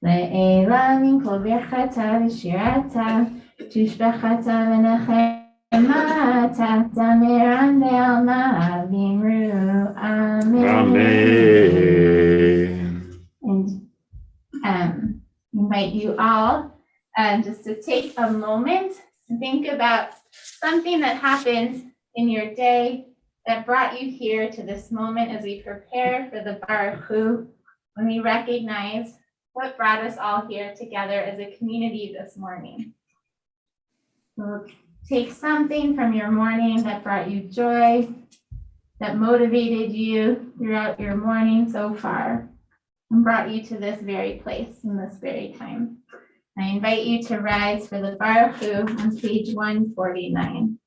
לעילה מן כל ברכתה ושירתה, תשבחתה ונחמתה, תמירן בעלמה ואמרו אמן. And invite you all just to take a moment and think about something that happened in your day that brought you here to this moment as we prepare for the Baruch Hu, when we recognize what brought us all here together as a community this morning. So take something from your morning that brought you joy, that motivated you throughout your morning so far, and brought you to this very place in this very time. I invite you to rise for the Baruch Hu on page 149.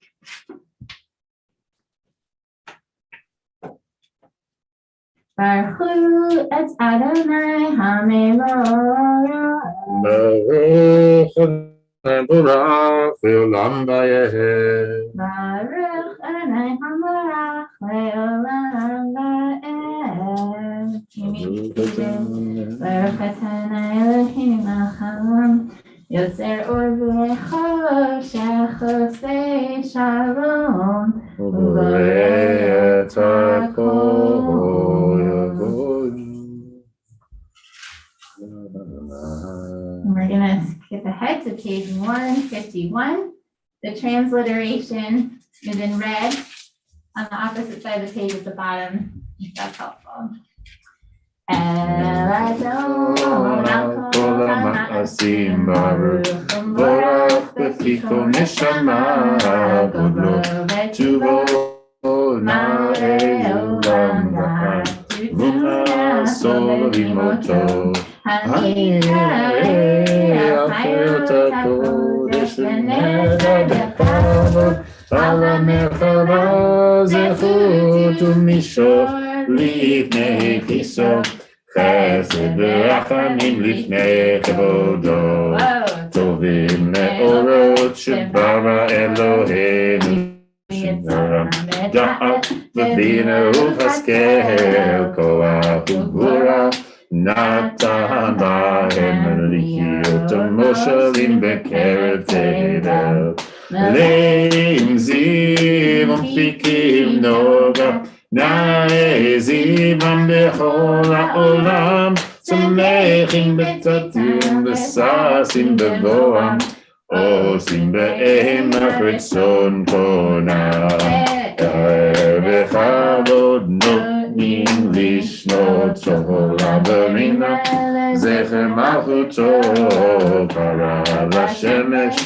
Baruch Hu et Adonai HaMelorah. Baruch Adonai Le'olam Vayeh. Baruch Adonai HaMelorah Le'olam Vayeh. Baruch Adonai Eloheinu melech haolam, Yotzer or v'choshech osei shalom, Uborei et hakol. We're going to skip ahead to page 151. The transliteration is in red on the opposite side of the page at the bottom, if that's helpful. Kol ha'ma'asim baruch, Borach b'fiko neshama, godlo v'tshuvo na'e olam v'ad, v'ma'asol v'imoto, ha'ireh achayot ha'kodesh v'nezad ha'kavod, al ha'merkava zechut u'mishor לפני כיסו, חסד ורחמים לפני כבודו, טובים מאורות שברא אלוהינו, שברם דעת ובינה ובשכל, כוח וגבורה נתן להם לחיות מושלים בקרב תבל, מלאים זיו ומפיקים נוגה, נאה זיוון בכל העולם, צומחים בצאתים וששים בבואם, עושים בעמק רצון קונם, בכבוד נותנים לשנות שולה ברינה, זכר מלכותו קרא לשמש,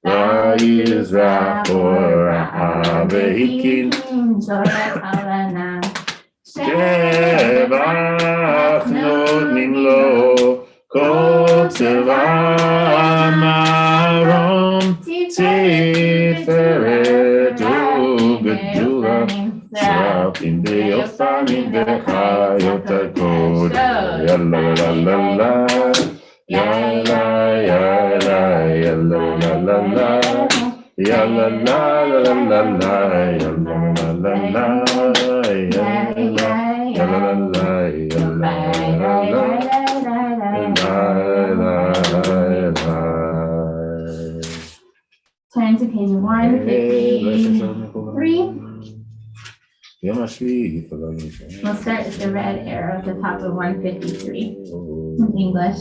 ויזרח אורה והקים שבח נותנים לו כל צבא מרום תפארת וגדולה שרפים ויופנים וחיות הקודש יאללה לה לה לה יאללה יאללה יאללה לה לה לה יאללה לה לה לה לה יאללה לה לה Turn to page 153. We'll start at the red arrow at the top of 153 in English.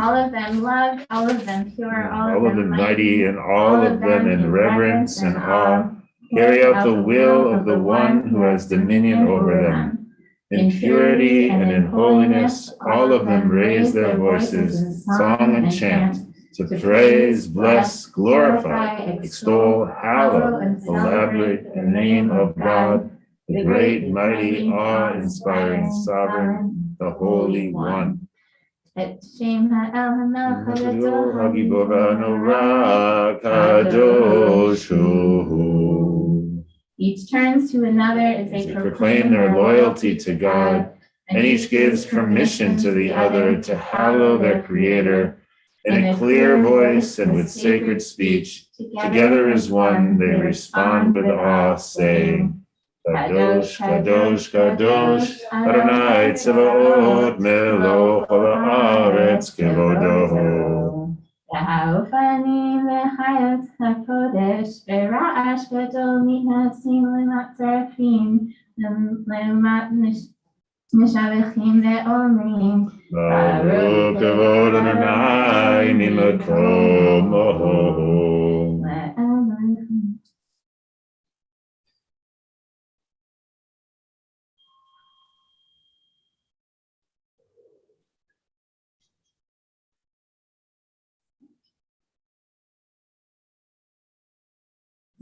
All of them loved, all of them pure, all of them mighty, and all of them in reverence and awe. Carry out the will of the one who has dominion over them. In purity and in holiness, all of them raise their voices in song and chant, to praise, bless, glorify, extol, hallow, and celebrate the name of God, the great, mighty, awe-inspiring sovereign, the Holy One. Each turns to another as they proclaim their loyalty to God, and each gives permission to the other to hallow their Creator. In a clear voice and with sacred speech, together as one, they respond with awe, saying, Kadosh, Kadosh, Kadosh, Adonai Tzevaot, Melech haaretz kevodo. Ha'ofanim v'chayot ha'kodesh, v'ra'ash gadol mitnasim lemat tzarafim, lemat mishavechim ve'omrim, Baruch kavod Adonai mimakomo.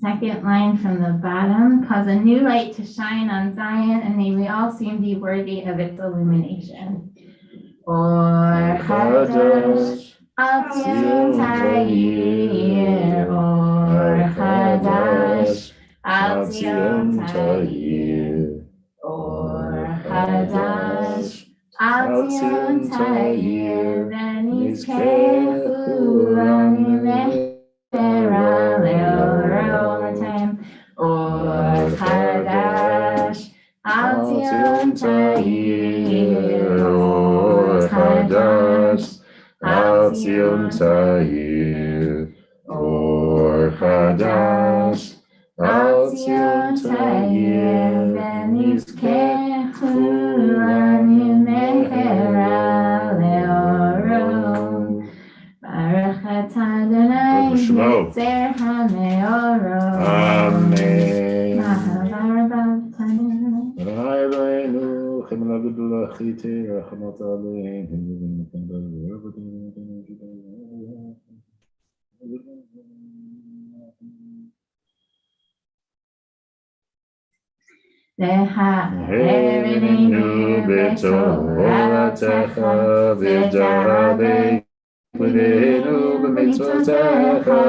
Second line from the bottom, cause a new light to shine on Zion, and may we all soon be worthy of its illumination. Or Chadash al Zion Tayir, or Chadash al Zion Tayir, or Chadash al Zion Tayir, v'nizkechu l'nimeh or Chadash al Zion Tayir, or Chadash al Zion Tayir, or Chadash al Zion Tayir, v'nizkechu l'nimehera le'oro. Baruch atah Adonai yitzer ha'meorot. Amen. Mahavarav Adonai Eloheinu, chemela gdula chite, rachamot aleinu, V'ha'ereinu b'toratecha v'da'aveideinu b'mitzvotecha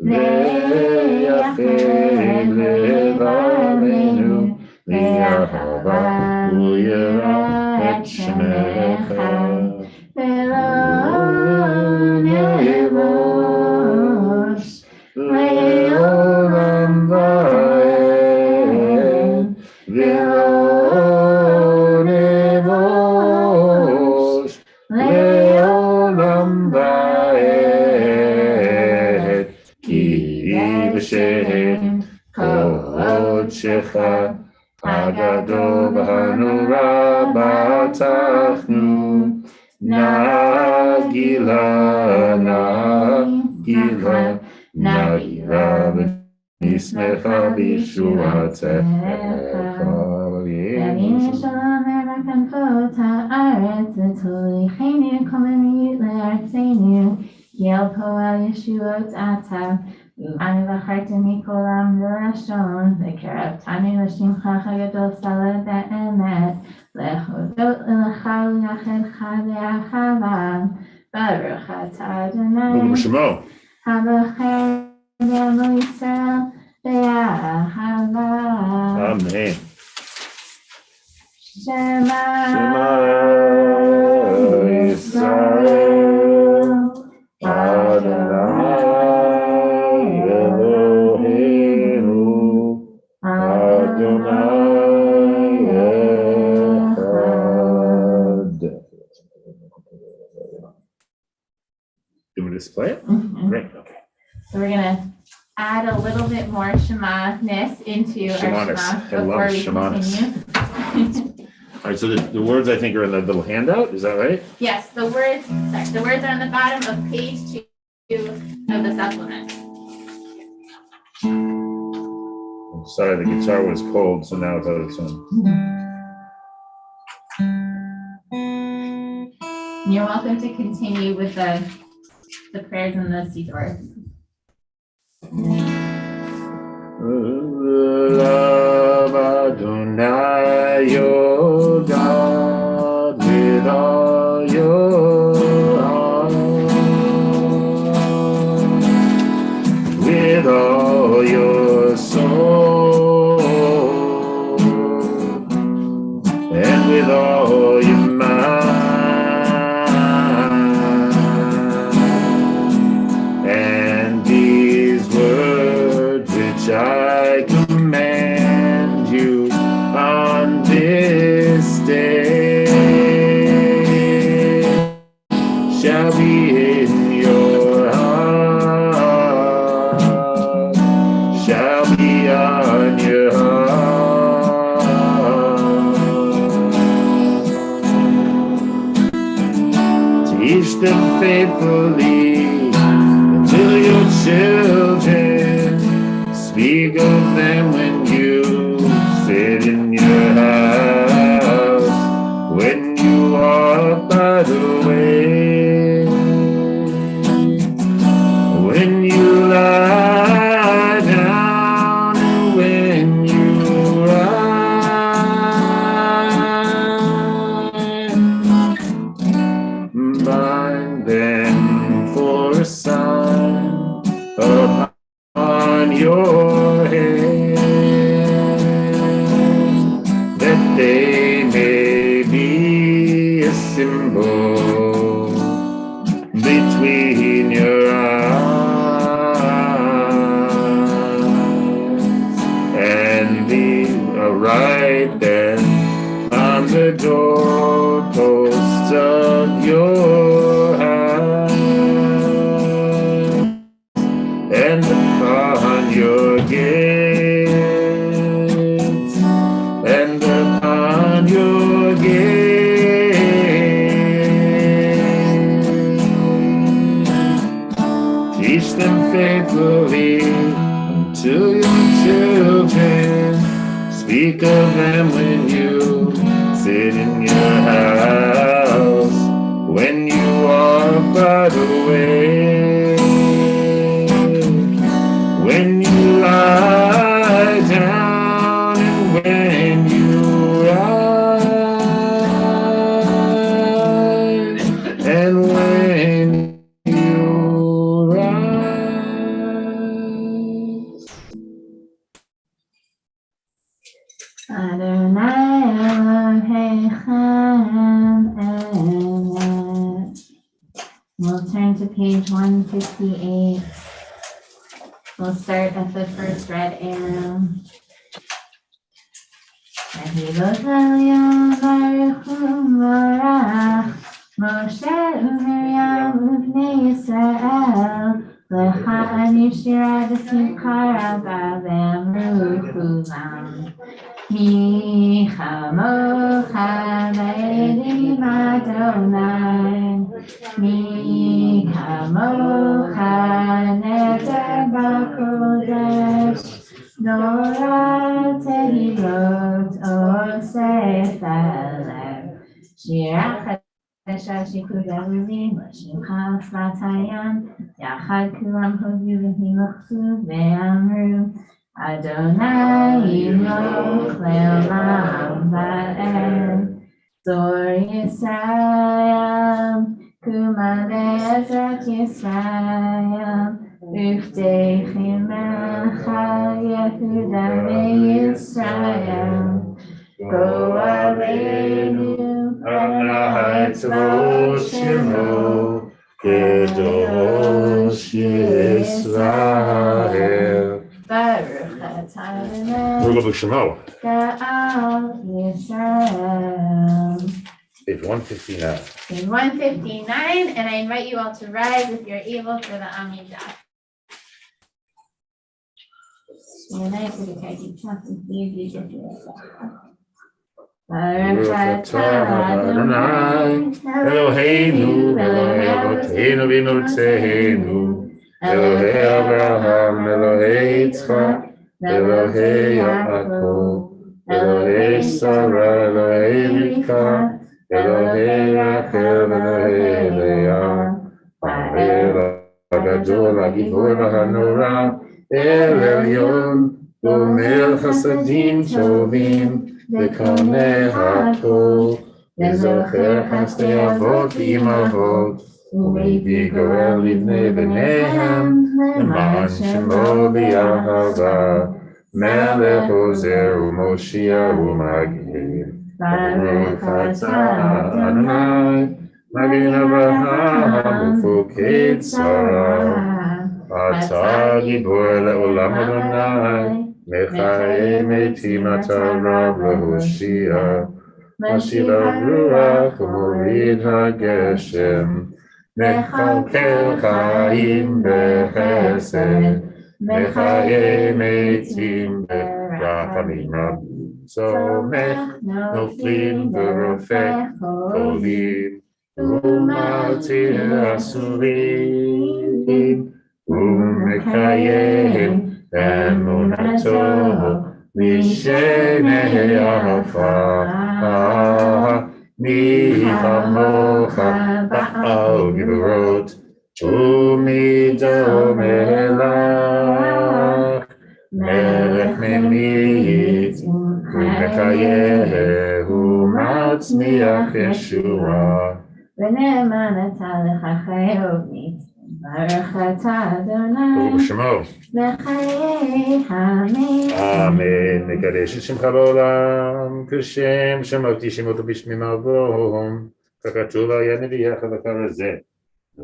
v'yachid levaneinu v'yahava u'yirah et shemecha v'lo ne'emosh le'olam va'ed v'lo ne'emosh le'olam va'ed ki b'shem kodshecha Hagadol v'hanura batachnu nagila v'nismecha b'yeshuatecha v'yim shalom erekanchot ha'aretz v'tolichenu kol amiyut le'artzeinu ki el po'el yeshuot atah Anu v'charta mikol am v'lashon v'kerabtanu l'shimcha chagadol salad be'emet lechodot l'lecha u'yachedcha ve'achava Baruch atah Adonai Shemo. ha'bocher ve'amo Yisrael ve'achava Amen. Shema Yisrael Adonai Eloheinu Adonai Echad. You want to display it? Great, okay. So we're gonna add a little bit more Shema-ness into our Shema-ness. Shema I love before we Shema-ness. continue. All right, so the words I think are in the little handout, is that right? Yes, the words are on the bottom of page 2 of the supplement. Sorry, the guitar was cold, so now it's out of tune. You're welcome to continue with the prayers and the Siddur. Love Adonai your God with all your heart, with all your soul, and with all your mind. And these words which I command shall be in your heart, shall be on your heart. Teach them faithfully to your children. Speak of them when you sit in your house, when you walk by the way, when you lie down, and when you rise. Bind them for a sign upon your head, that they may be a symbol between your eyes, and be a writer on the doorpost of your house, and upon your gates, and upon your gates. Teach them faithfully unto your children. Speak of them when you sit in your house, when you walk by the way, when you lie down, and when you rise, and when you rise. Adonai Elohechem Emet. We'll turn to page 158. We'll start at the first red arrow. V'hilot Elyon Baruch Hu Barach Moshe u'Miriam u'Bnei Yisrael Lecha ani shira v'simcha rabba v'amru kulam Mi chamocha v'edim Adonai Mi chamocha nezer b'kodesh Nora tehilot oseh chalev Shira chadasha shikuda uvim L'shimcha tzvatayam Yachad kulam hodu v'hilachtu ve'amru Adonai Yimloch le'olam va'ed Zor Yisrael Kuma be'ezrat Yisrael Uftei chimecha Yehuda ve'Yisrael Go aleinu Adonai tzvot shemo Kedosh Yisrael Baruch atah Adonai We're going to Shemo. Ga'al Yisrael. Page 159. Page 159, and I invite you all to rise if you're able for the Amidah. Baruch atah Adonai Eloheinu, Elohei Avotenu v'Imotzeinu, Elohei Abraham, Elohei Yitzchak, Elohei Yaakov, Elohei Sarah, Elohei Rivka, Elohei Rachel, Elohei Leah, Ha'el הגדול, הגיבור והנורא, אל עליון, גומל חסדים טובים, וקונה הכל, וזוכר חסדי אבות ואימהות, ומביא גואל לבני בניהם, למען שמו באהבה, מלך עוזר ומושיע ומגן. ברוך אתה אדוני, מגן אברהם ופוקד שרה. אתה גיבור לעולם אדוני, מחיי מתים אתה רב להושיע. משיב הרוח ומוריד הגשם, מחלקל חיים בחסד, מחיי מתים ברחמים רבים, סומך נופלים ורופא חולים, ומתיר אסורים, ומקיים אמונתו משני עפר. מי כמוך בעל גבורות ומידו מלך, מלך ממיט ומקיים ומצמיח ישועה. ונאמן אתה לך חיובית, ברך אתה אדוני ובשמו בחיי המתים. אמן. נקדש את שמך בעולם כשם שמרתי שמות בשמי מעבום, ככתוב היה נביאך וקרא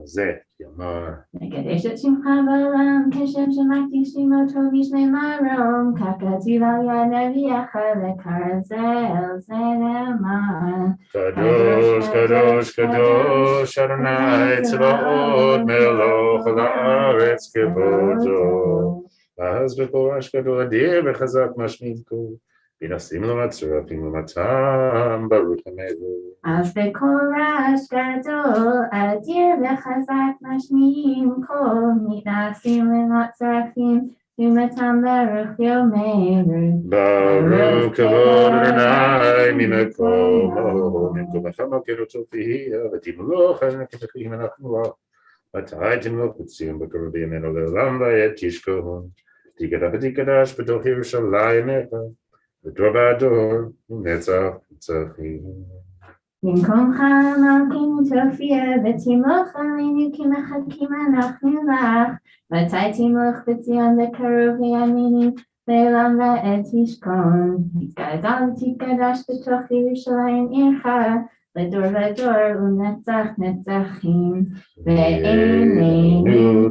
זה יאמר. נקדש את שמך בעולם כשם שמרתי שמות בשמי מרום, ככתוב היה נביאך וקרא זה נאמר. קדוש קדוש קדוש אדוני צבאות מלוך לארץ כבודו. אז בפורש גדול אדיר וחזק משמיד כה, ונשים לו מצרפים ומתם ברוך המלך. אז בפורש גדול אדיר וחזק משמיעים קול, מתנסים למצרפים ומתם ברוך יומנו. ברוך כבוד אדוני ממקומו, ממקומך מלכנו תופיע, ותמלוך על כמכים אנחנו לך. מתי תמלוך בציון בקרוב בימינו לעולם ועת תשכון. תיגדע ותקדש בתוך ירושלים ודור ודור ונצח נצחים. במקומך מלכנו תופיע ותמלוך עלינו כי מחכים אנחנו לך. מתי תמלוך בציון בקרוב בימינו לעולם ועת תשכון. תתגדע ותקדש בתוך ירושלים עירך לדור ודור ונצח נצחים. ועינינו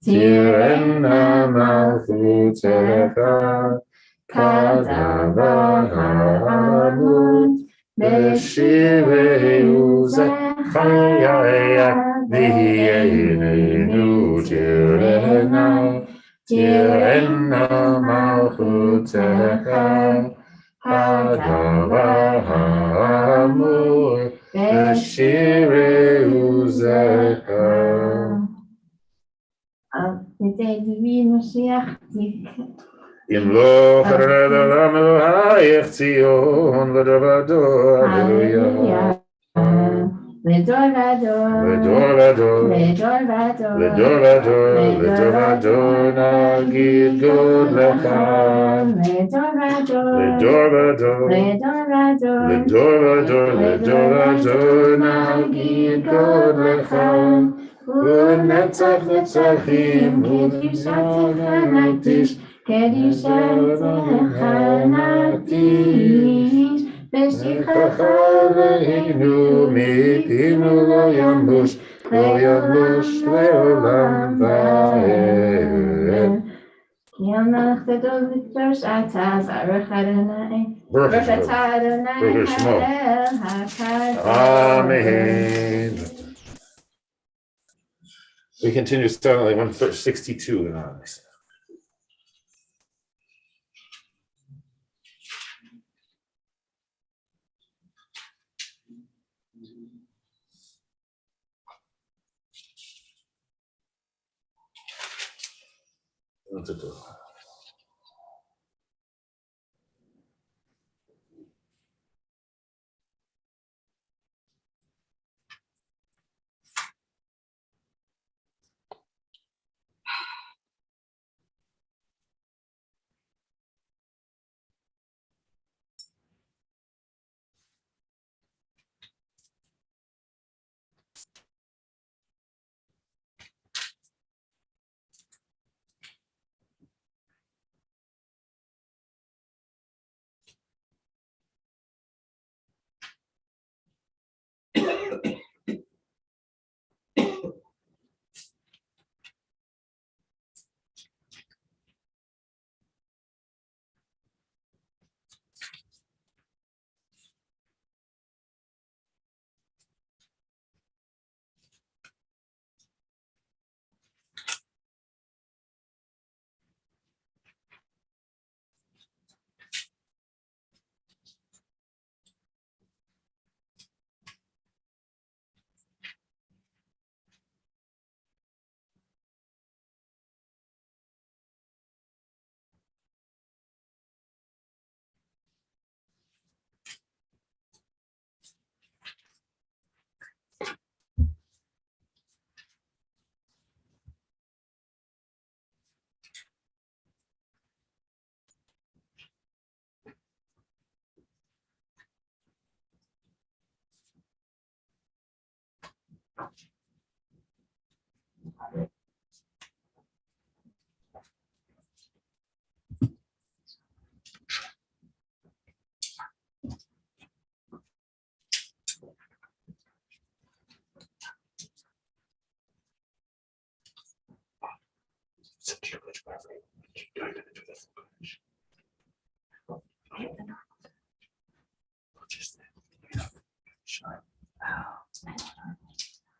תראנה מלכותך כדבר האמור בשירנו זכריה, ועינינו תראנה מלכותך כדבר האמור בשירנו זכר. ידי דוד משיח ימלוך אדוני לעולם אלוהיך ציון לדור ודור. הללויה. לדור ודור, לדור ודור, לדור ודור, לדור ודור, לדור ודור נגיד גודלך. לדור ודור, לדור ודור, לדור ודור, לדור ודור נגיד גודלך. ולנצח נצחים קדושתך נקדיש, קדושתך נקדיש. ושבחך עלינו מפינו לא ימוש לעולם ועד. כי המלך גדול וקדוש אתה, ברך אדוני, ברך אתה אדוני הלל הקדוש. Amen. We continue starting like 162 now. What to do?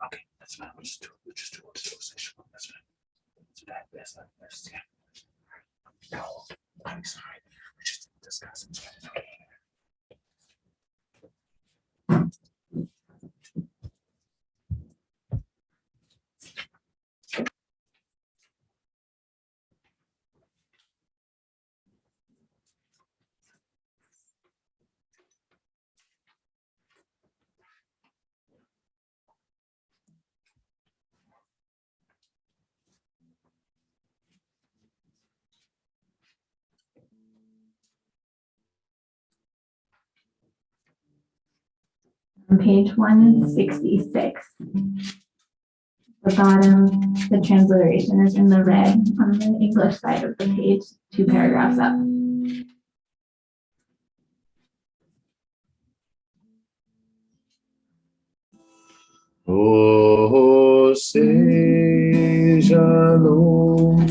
Okay, that's fine. We'll just do session. That's fine. That's yeah. No, I'm sorry. We just discuss it. Okay. On page 166. The bottom, the transliteration is in the red on the English side of the page, 2 paragraphs up. Oh, say shalom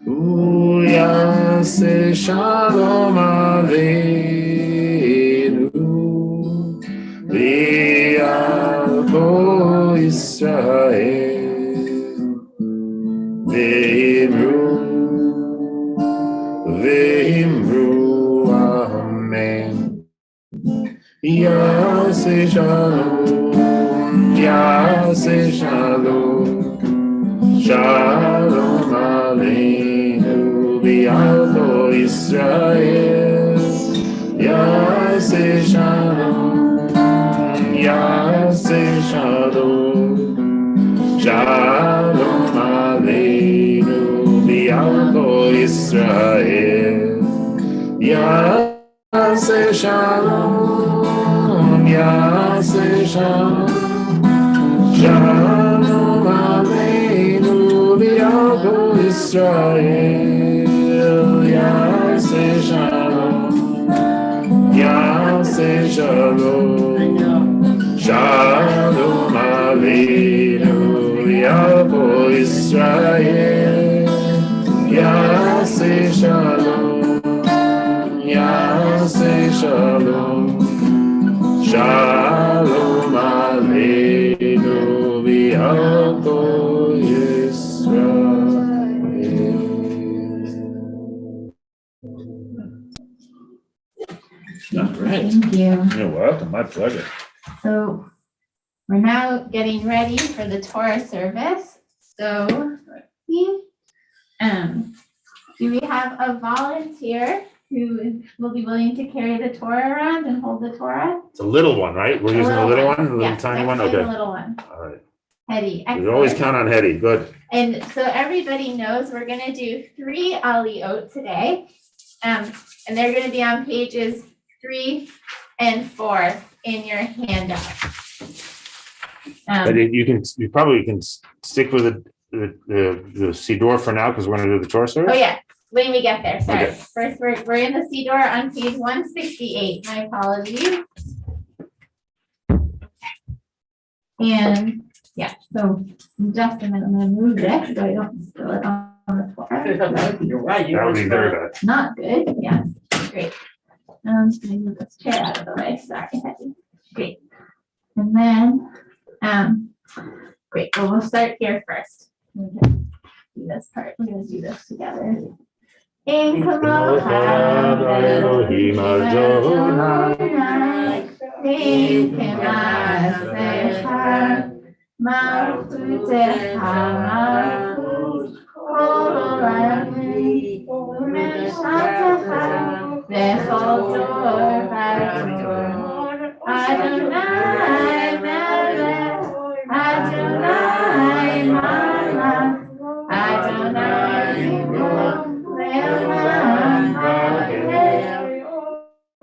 Uya say shalom aleinu Li'alko Yisrael Ve'imru Amen. Yaseh shalom, Yaseh shalom, Shalom aleinu v'alko Yisrael. Yaseh shalom, Yaseh shalom, Shalom aleinu v'alko Yisrael. Yaseh shalom, Yaseh shalom, Shalom aleinu v'alko Yisrael. Yaseh shalom, Yaseh shalom, Shalom aleinu v'alko Yisrael. Yaseh shalom, Yaseh shalom, Shalom aleinu v'alko Yisrael. All right. Thank you. You're welcome. My pleasure. So we're now getting ready for the Torah service. So do we have a volunteer who will be willing to carry the Torah around and hold the Torah? It's a little one, right? We're using a little one, a little Yes, tiny one? actually Okay. the little one. All right. Hetty, We always excellent. count on Hetty. Good. And so everybody knows we're gonna do 3 aliyot today. And they're gonna be on pages 3 and 4 in your handout. But you probably can stick with the Siddur for now because we're going to do the Torah service. Oh yeah, when we get there, sorry. Okay. First, we're in the Siddur on page 168, my apologies. And yeah, so in just a minute, I'm gonna move this so I don't spill it on the floor. You're right. That would be very bad. Not good, yes, great. I'm just gonna move this chair out of the way, sorry, Hetty. Great. And then, great, well, we'll start here first. We can do this part, we're gonna do this together. In Kamocha, Elohim Adonai, in Kemasecha, Malchutecha, Malchut, Kol Olamim, Umeshatecha, V'chol Dor V'Dor, Adonai Melech, Adonai Malach, Adonai Yibon, Le'olam Ha'ed,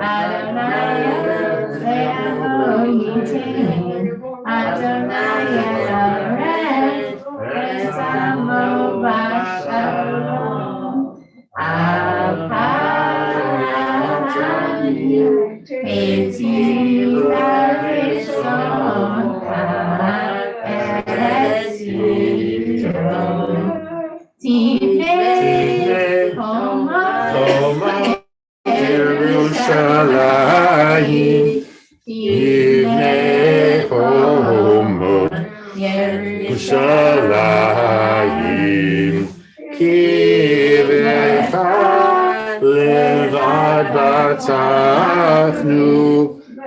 Adonai Yosef, Adonai Eloheinu, Esamo Bashalom. Apanu, Etiva Rishoncha, Eretz Yisrael. Tivnei Choma Yerushalayim, Tivnei Chomot Yerushalayim, Kivecha levad batachnu,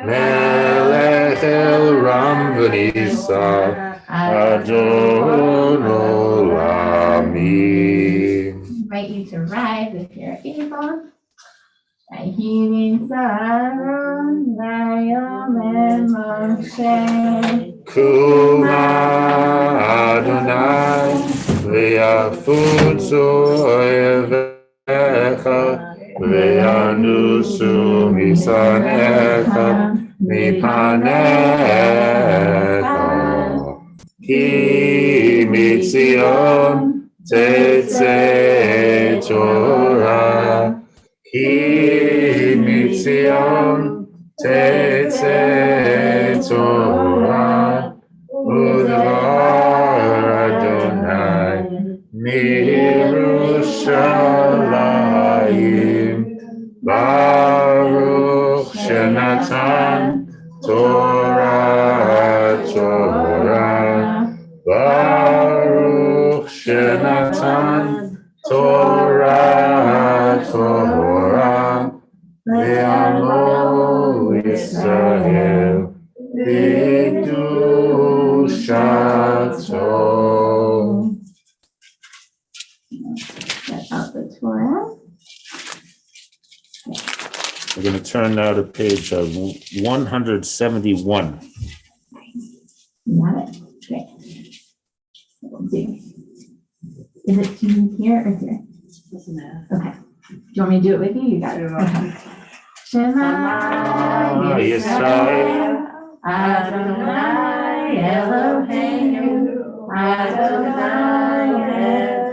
Melech el Ram v'nisa, Adon olamim. Invite you to rise if you're able. Vayinin Saron Vayomer Moshe Kuma Adonai v'yafutzu oyevecha v'yanusu misanecha mipanecha ki mitzion tetzeh Torah ki mitzion tetzeh Torah Udvar Adonai miYerushalayim Baruch Shenatan Torah Baruch Shenatan Torah Ve'amo Yisrael B'kedushato. Get out the Torah. We're going to turn now to page 171. You got it? Great. We'll do. Is it to here or here? Doesn't matter. Okay. Do you want me to do it with you? You got it. Okay. Shema Yisrael, Adonai Eloheinu, Adonai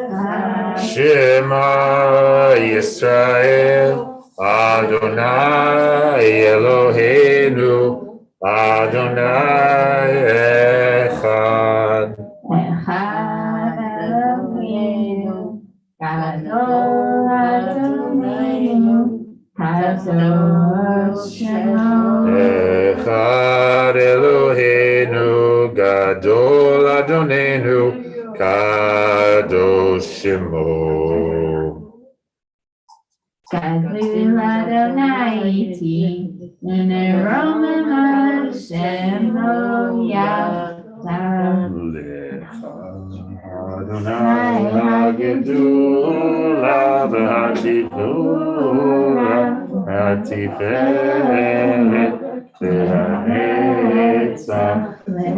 Echad. Shema Yisrael, Adonai Eloheinu, Adonai Echad. Echad Eloheinu, Gadol Adonai, Kadosh Shemo. Echad Eloheinu, Gadol Adonenu, Kadosh Shemo. Gadol Adonai iti, uneromem Shemo Yahdav. Adonai HaGedula v'Hatifura HaTiferet v'Hanetzach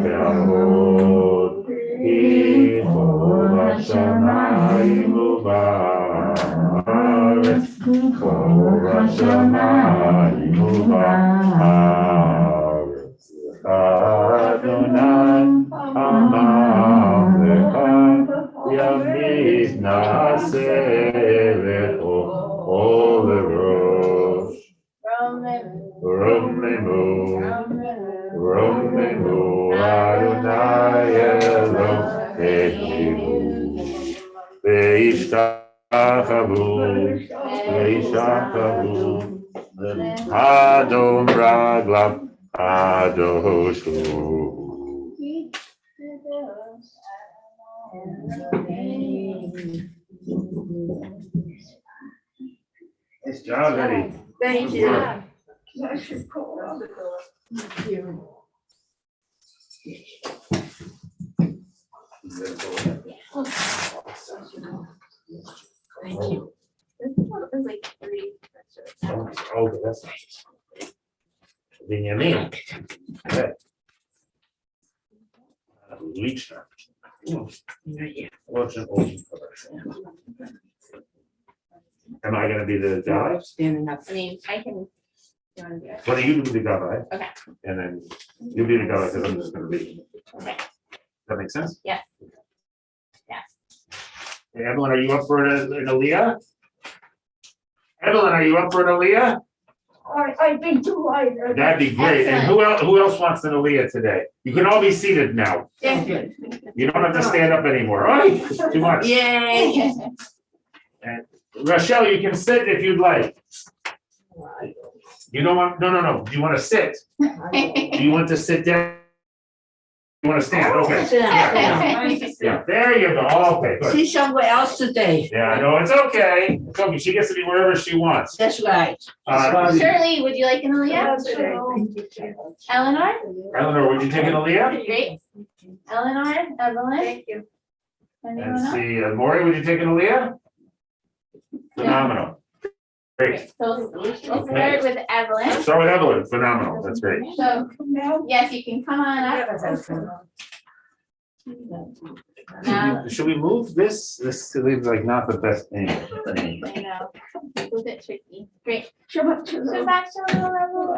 v'Hod B'chol HaShamayim u'ba'aretz B'chol HaShamayim u'ba'aretz Adonai Amam Yamid Naseh Lecho Ol Rosh Romemu Adonai Eloheinu Ve'ishtachavu Adom Raglav Adoshu. Nice job, Eddie. Thank Good you. work. Thank you. This one was like 3 Oh, that's nice. Binyamin. Okay. Отлично. Очень хорошо. Am I going to be the judge? Standing up. I mean, I can You wanna do it? What do you do the gavai? Okay. And then you do the gavai because I'm just gonna read. Okay. That makes sense? Yes. Yes. Hey, Evelyn, are you up for an Aliyah? Evelyn, are you up for an Aliyah? I think too later. That'd be great. And who else wants an Aliyah today? You can all be seated now. Yeah. You don't have to stand up anymore. Oh, too much. Yay. And Rochelle, you can sit if you'd like. You don't want, no. Do you want to sit? Do you want to sit down? You want to stand? Okay. Sit down. Yeah, there you go. Okay, good. She's somewhere else today. Yeah, I know, it's okay. It's okay. She gets to be wherever she wants. That's right. Shirley, would you like an Aliyah? Eleanor? Eleanor, would you take an Aliyah? Great. Eleanor, Evelyn? Thank you. Anyone And else? see, Maury, would you take an Aliyah? Phenomenal. Great. Great. So we'll start with Evelyn. Start with Evelyn. Phenomenal. That's great. So, yes, you can come on up. Now, Should we move this? This seems like not the best thing. I know, it's a bit tricky. Great. Shabbat So shalom. back to the level.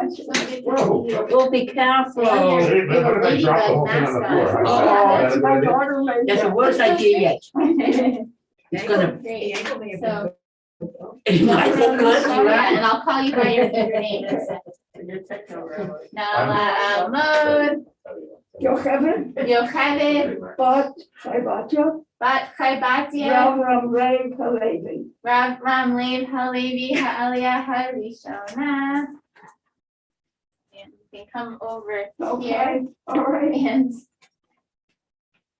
Whoa. Oh, be careful. Hey, look at that, drop the whole thing on the floor. Oh, That's my daughter. That's the worst idea yet. It's gonna, Great. So. it might look good. Oh, yeah, and I'll call you by your name in a second. Now, mode, Yocheved, Yocheved, Bat, Chaybatya, Bat Chaybatya, Rav Ram Lev Halevi. Rav Ram Lev Halevi Ha'aliyah Harishona. And you can come over here Okay, all right. and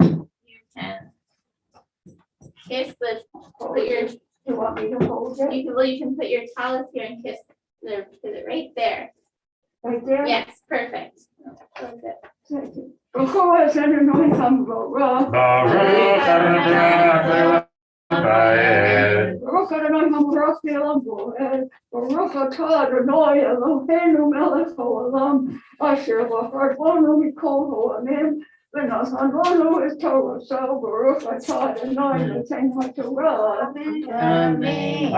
you can kiss the, put your, You want me to hold it? you can put your talus here and kiss it right there. Right there? Yes, perfect. Close it. Thank you. Before I said a noise, I'm Baruch. Baruch Adonai Eloheinu Baruch Adonai Baruch Elam Boed. Baruch Atah Adonai Eloheinu Melech Haolam. Asher B'charbonu Mikol Ha'amim. V'nasanu Es Torah. So Baruch Atah Adonai L'Tein HaTorah. Amen.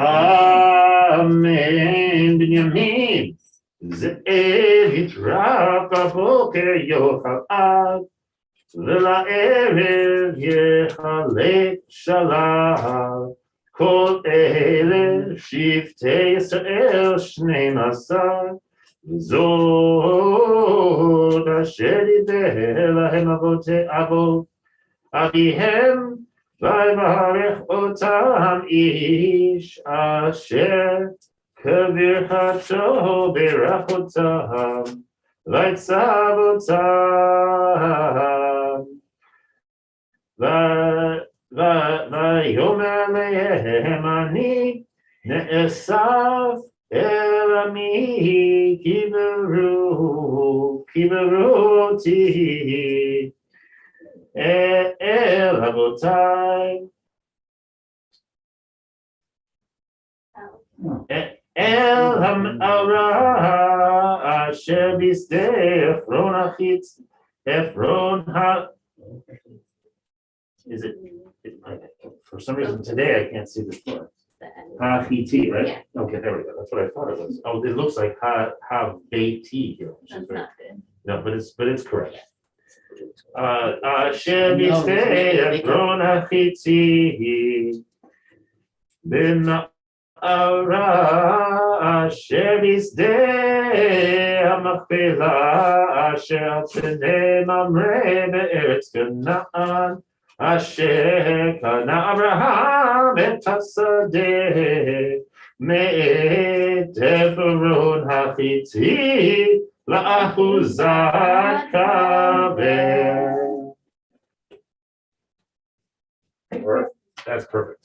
Amen. Binyamin. זאב יטרף בבוקר יאכל עד, ולערב יחלק שלל. כל אלה שבטי ישראל 12, וזאת אשר דיבר להם אבות אביהם, ויברך אותם איש אשר כברכתו ברך אותם, ויצב אותם, ויאמר להם אני נאסף אל עמי, כי ברו אותי אל אבותיי. אל המערה אשר בשדה עפרון החיץ, עפרון is it, for some reason today I can't see this part. Ha-Hiti, right? Yeah. Okay, there we go. That's what I thought it was. Oh, it looks like Ha-Beti here. which is That's very- not good. No, but it's correct. אשר בשדה עפרון החיצי, במערה אשר בשדה המכפלה, אשר על פני ממרא בארץ כנען, אשר קנה אברהם את השדה מאת עפרון החיצי לאחוזת כבל. That's perfect.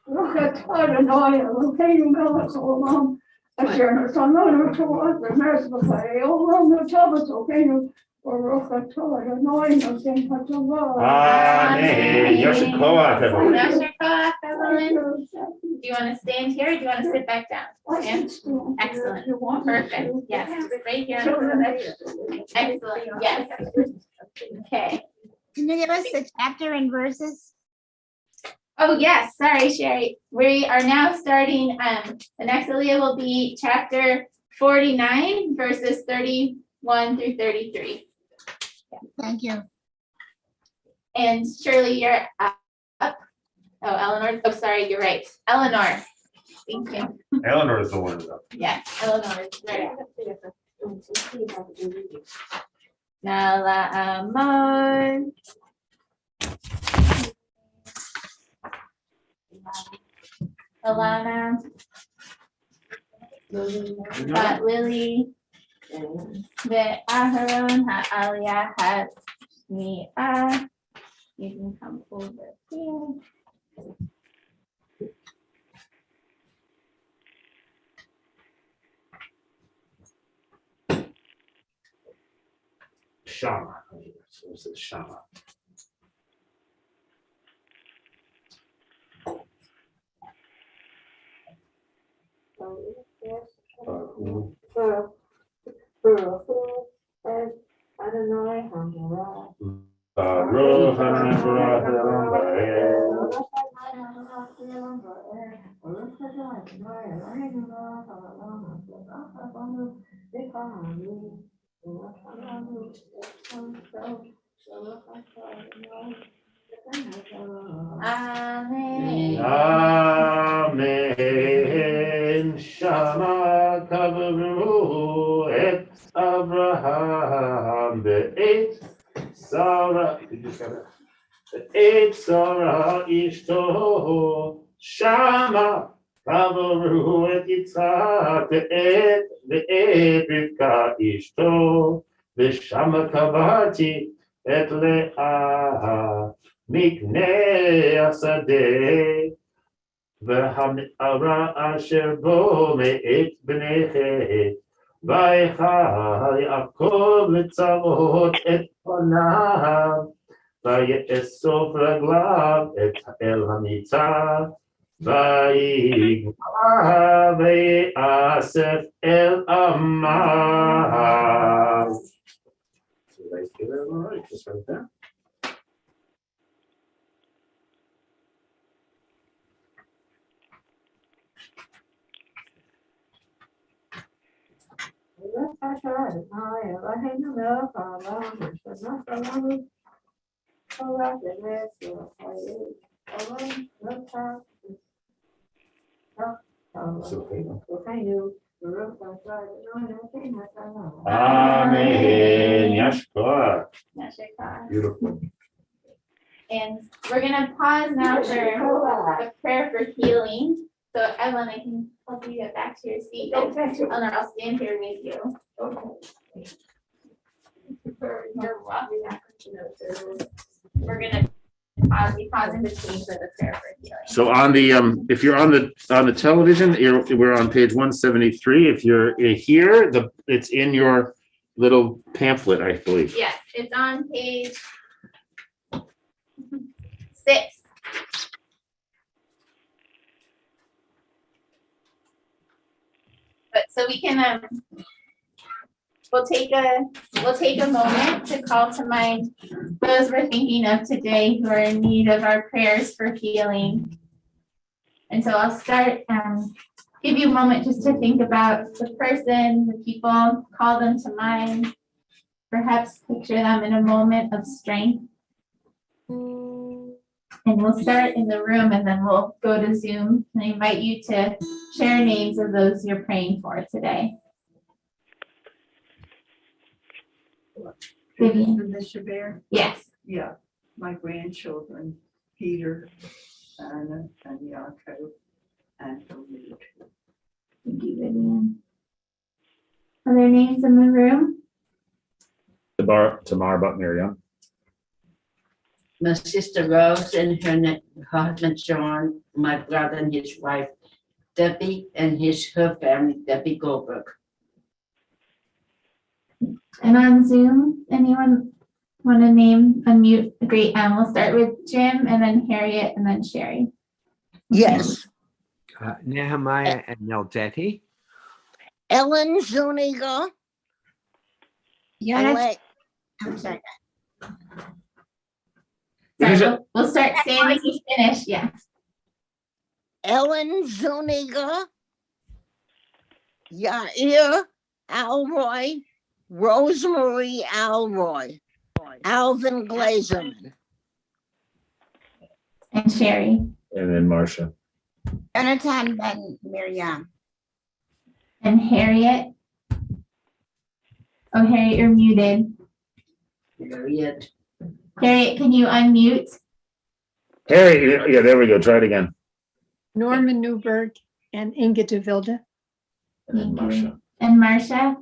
Baruch Atah Adonai Eloheinu Melech Haolam. Asher nasanu Torah v'meres b'chayei olam v'tav Eloheinu. Baruch Atah Adonai L'Tein HaTorah. Amen. Yasher koach, Evelyn. Yasher koach, Evelyn. Do you want to stand here or do you want to sit back down? Stand. Excellent. Perfect. Yes, right here. Excellent. Yes. Okay. Can you give us the chapter and verses? Oh, yes. Sorry, Sherry. We are now starting, the next Aliyah will be chapter 49, verses 31 through 33. Thank you. And Shirley, you're up. Oh, Eleanor. Oh, sorry, you're right. Eleanor. Thank you. Eleanor is the one who's up. Yes, Eleanor is right. Nala Amon. Alana. Lily. The Aharon Ha'aliyah Ha'shmi'ah. You can come over here. Shama. So this is Shama. Amen. Amen. Shama kavru et Abraham be'et Sarah. Did you say that? Be'et Sarah ishto. Shama kavru et Yitzhak be'et Rivka ishto. V'shama kavarti et Leah. Miknei Asadeh, V'ham'ara asher bo me'et b'nei Vaychal Yaakov letzavot et panav, Vaye'esof raglav et el hamitzah, Vayigma ve'asef el amav. Did I get that all right? Just right there. Amen. Yashkar. Yashikar. Beautiful. And we're gonna pause now for a prayer for healing. So Evelyn, I can help you get back to your seat. And Eleanor, I'll stand here with you. You're welcome. We're gonna be pause in between for the prayer for healing. So on the if you're on the television, we're on page 173. If you're here, it's in your little pamphlet, I believe. Yes, it's on page 6. But so we can we'll take a moment to call to mind those we're thinking of today who are in need of our prayers for healing. And so I'll start, give you a moment just to think about the person, the people, call them to mind, perhaps picture them in a moment of strength. And we'll start in the room and then we'll go to Zoom. And I invite you to share names of those you're praying for today. Vivian? The Shabir, Yes. yeah, my grandchildren, Peter, Anna, and Yaakov, and David. Thank you, Vivian. Other names in the room? Tamar Bat Miriam. My sister Rose and her husband John, my brother and his wife Debbie, and her family, Debbie Goldberg. And on Zoom, anyone want to name, unmute? Great. We'll start with Jim and then Harriet and then Sherry. Yes. Nehemiah and Neldeti. Ellen Zuniga. Yes. I'm sorry. Sorry, we'll start Sandy, you finish. Yeah. Ellen Zuniga. Yair Alroy, Rosemary Alroy, Alvin Glazerman, And Sherry. And then Marcia. Jonathan Ben Miriam. And Harriet. Oh, Harriet, you're muted. Harriet. Harriet, can you unmute? Harry, yeah, there we go. Try it again. Norman Newberg and Inga de Vilde. And then Thank you. Marcia. And Marcia?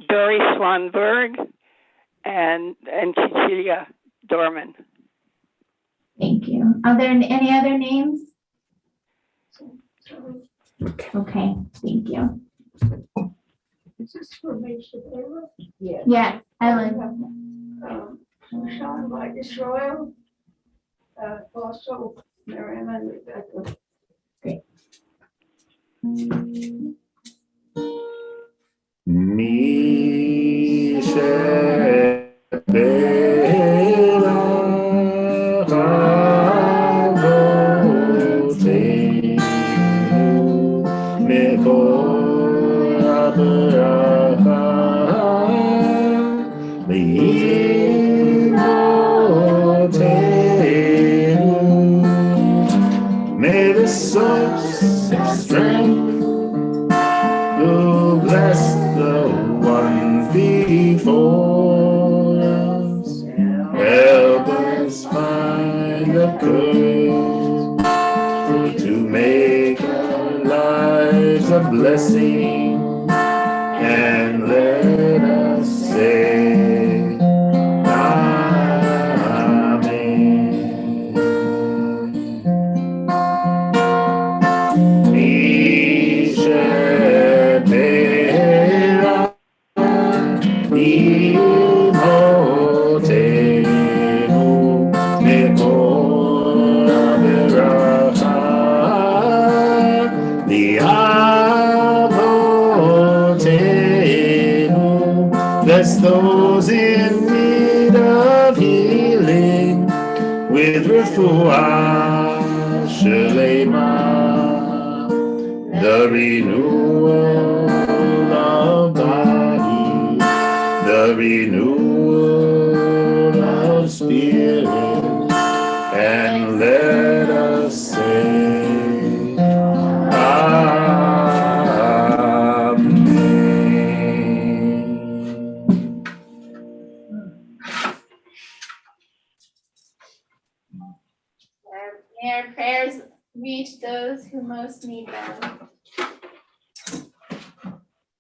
Dory Swanberg and Cecilia Dorman. Thank you. Are there any other names? Okay. Okay, thank you. Is this for me to Taylor? Yeah. Yes, Ellen. Sean by Israel. Also Miriam and Rebecca. Mishe Bela Havoteinu Mekol HaBeracha Le'imotenu. May the source of strength who bless the one before us, help us find the courage to make our lives a blessing, and let us say Amen. Mishe Bela Imotenu Mekol HaBeracha Li'avotenu. Bless those in need of healing with refuah shelema, the renewal of body, the renewal of spirit, and let us say Amen. May our prayers reach those who most need them.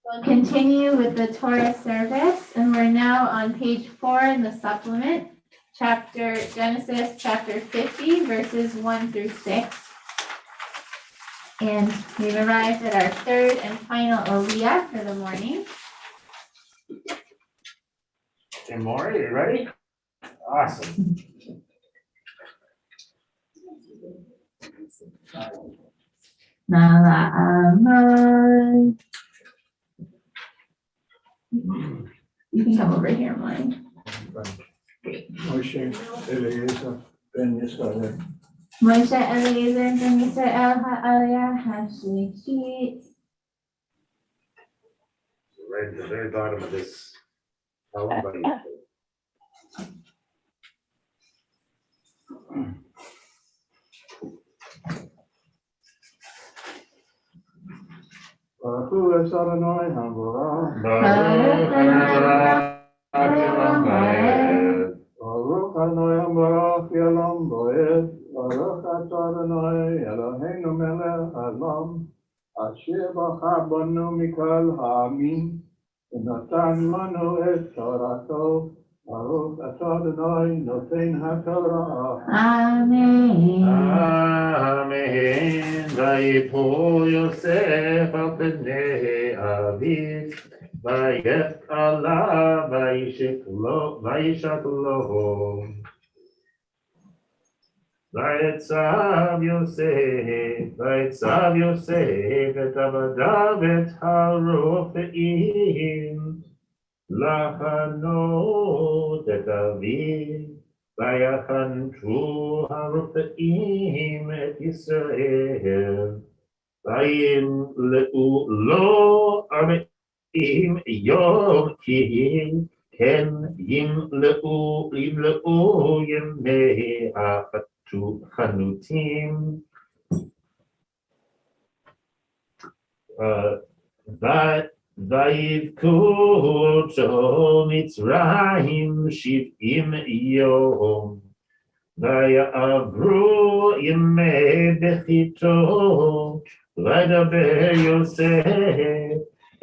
We'll continue with the Torah service, and we're now on page 4 in the supplement, Genesis chapter 50, verses 1 through 6. And we've arrived at our third and final Aliyah for the morning. Hey, Maury, you ready? Awesome. Nala Amon. You can come over here, Maury. Moshe Eliezer Ben Yisrael. Moshe Eliezer ben Yisrael ha'aliyah hashlichit. Right at the very bottom of this. Baruch es Adonai Habarach. Baruch Adonai Habarach. Baruch Adonai Habarach Yalam Boed. Baruch Adonai Eloheinu melech haolam. Asher bachar banu mikol ha'amin. V'natan lanu et torato. Baruch Adonai noten haTorah. Amen. Amen. Vayipol Yosef al pnei aviv. Vayetala vayishak lo. Vayetzav Yosef et avadav et harofeim. Lachanot et aviv. Vayachantu harofeim et Yisrael. Vayim le'u lo im yom ki ken yimle'u yemei chanutim. Vayivku אותו מצרים 70 יום. ויעברו ימי בכיתו, וידבר יוסף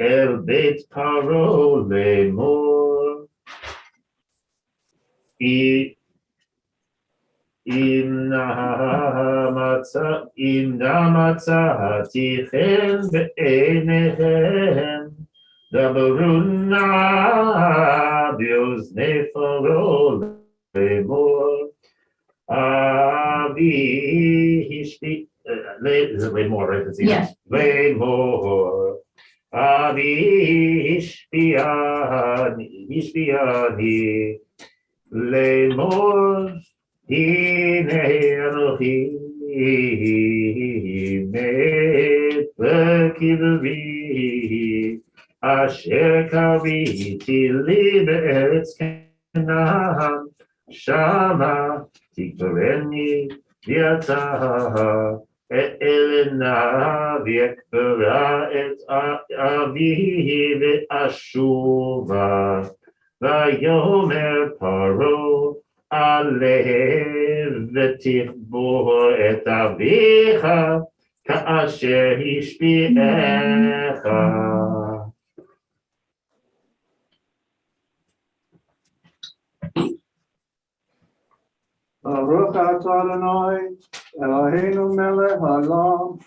אל בית פרעה לאמור. אם מצאתי חן בעיניהם, דברו נא באוזני פרעה לאמור. Is it Laymore, right? Yes. Laymore. Ishbiani. Laymore. Hine Anochi. Met Bekivri. Asher Kaviti Liberetz Canaan. Shama. Tiktoreni viata elena viekbera et avi ve'ashuva vayomer paro alev v'tichbor et avicha ka'asher hishbi'echa. Baruch atah Adonai, Eloheinu melech haolam,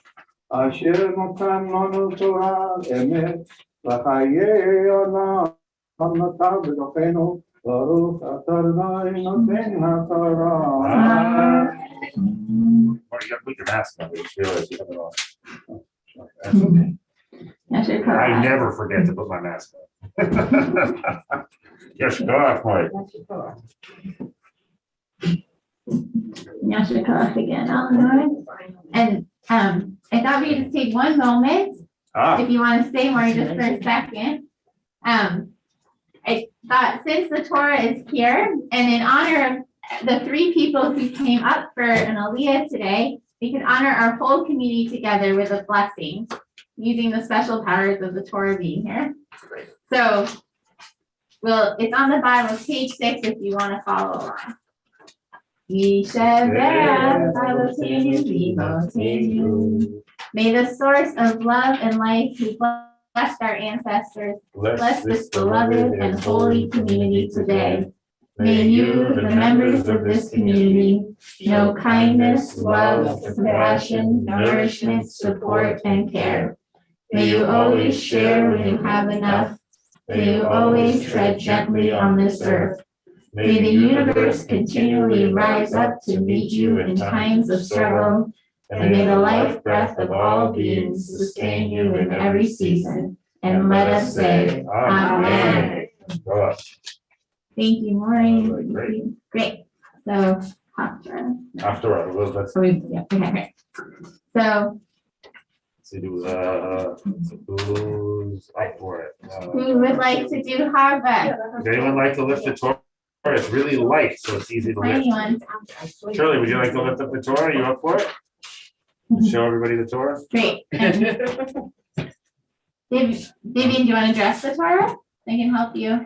asher natan lanu Torah emet, v'chayei olam natan b'tochenu. Baruch atah Adonai noten haTorah. You gotta put your mask on, I just realized you have it on. That's okay. I never forget to put my mask on. Yes, God, Mike. Yashikov again, Eleanor. And I thought we'd just take one moment, if you want to stay more just for a second. I thought since the Torah is here, and in honor of the 3 people who came up for an Aliyah today, we can honor our whole community together with a blessing, using the special powers of the Torah being here. So, it's on the bottom of page 6 if you want to follow along. May the source of love and life who blessed our ancestors bless this beloved and holy community today. May you, the members of this community, know kindness, love, compassion, nourishment, support, and care. May you always share when you have enough. May you always tread gently on this earth. May the universe continually rise up to meet you in times of struggle, and may the life breath of all beings sustain you in every season. And let us say, Amen. Thank you, Maureen. Great. So, After all, that's. Okay, great. So, Who's up for it? who would like to do Harvard? Would anyone like to lift the Torah? It's really light, so it's easy to lift. Shirley, would you like to lift up the Torah? Are you up for it? Show everybody the Torah? Great. Vivian, do you want to dress the Torah? I can help you.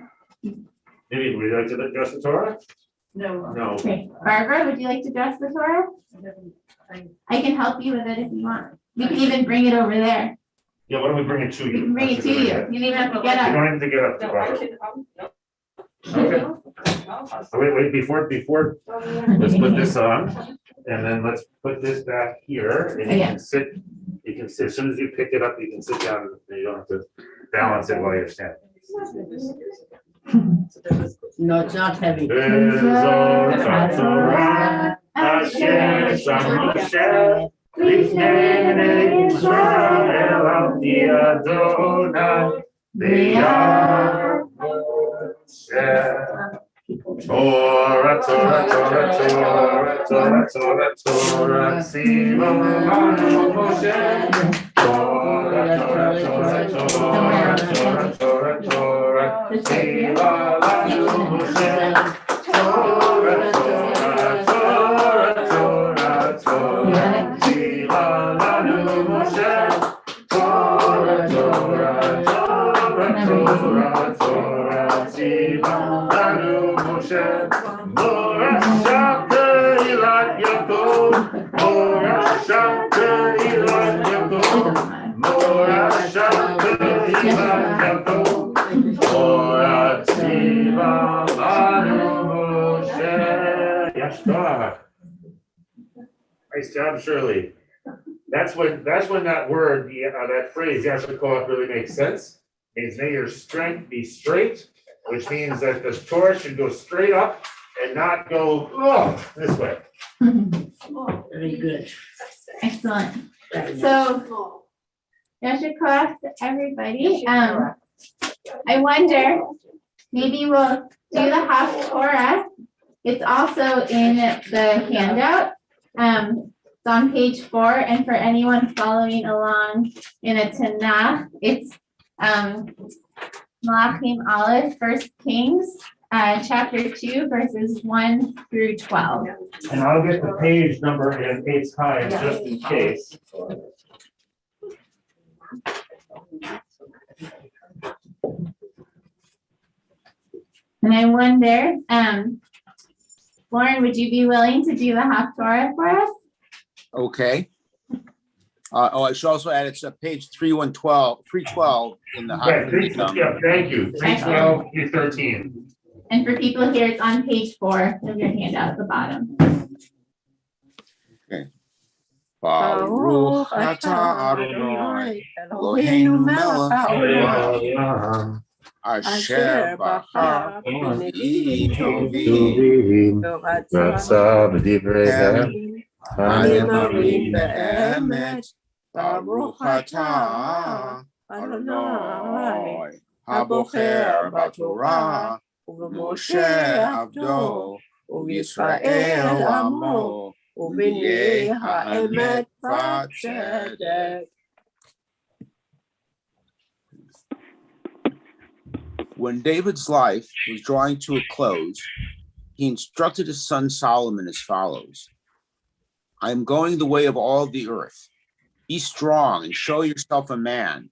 Vivian, would you like to dress the Torah? No. No. Great. Barbara, would you like to dress the Torah? I can help you with it if you want. We can even bring it over there. Yeah, why don't we bring it to you? We can bring it to you. You don't even have to get You up. don't have to get up. Okay. Wait, before, let's put this on, and then let's put this back here, and you can sit, as soon as you pick it up, you can sit down, and you don't have to balance it while you're standing. No, it's not heavy. Torah, Torah, Torah, Torah, Torah, Torah, Torah, Torah, Torah, Torah, Torah, Torah, Torah, Torah, Torah, Tziva lanu Moshe. Torah, Torah, Torah, Torah, Torah, Tziva lanu Moshe. Torah, Torah, Torah, Torah, Torah, Tziva lanu Moshe. Morasha Keilat Yaakov, Morasha Keilat Yaakov, Morasha Keilat Yaakov, Torah Tziva lanu Moshe. Yashkoach. Nice job, Shirley. That's when that word, that phrase, Yashkoach, really makes sense. It means may your strength be straight, which means that the Torah should go straight up and not go this way. Very good. Excellent. Very nice. So, Yasher Koach to everybody. I wonder, maybe we'll do the Haftorah. It's also in the handout. It's on page 4, and for anyone following along in a Tanakh, it's Malachim Aleph, 1 Kings, chapter 2, verses 1 through 12. And I'll get the page number in Eight's time just in case. And I wonder, Lauren, would you be willing to do the Haftorah for us? Okay. I should also add, it's page 312 in the. Thank you. 312 through 13. And for people here, it's on page 4 of your handout at the bottom. Okay. Baruch atah Adonai Eloheinu melech haolam asher bachar b'nei tovim Ratzah b'divrei ha'emarim be'emet. Baruch atah Adonai habocher b'torah u'b'Moshe avdo u'Yisrael amo u'b'nei ha'emet v'tzedek. When David's life was drawing to a close, he instructed his son Solomon as follows: I am going the way of all the earth. Be strong and show yourself a man.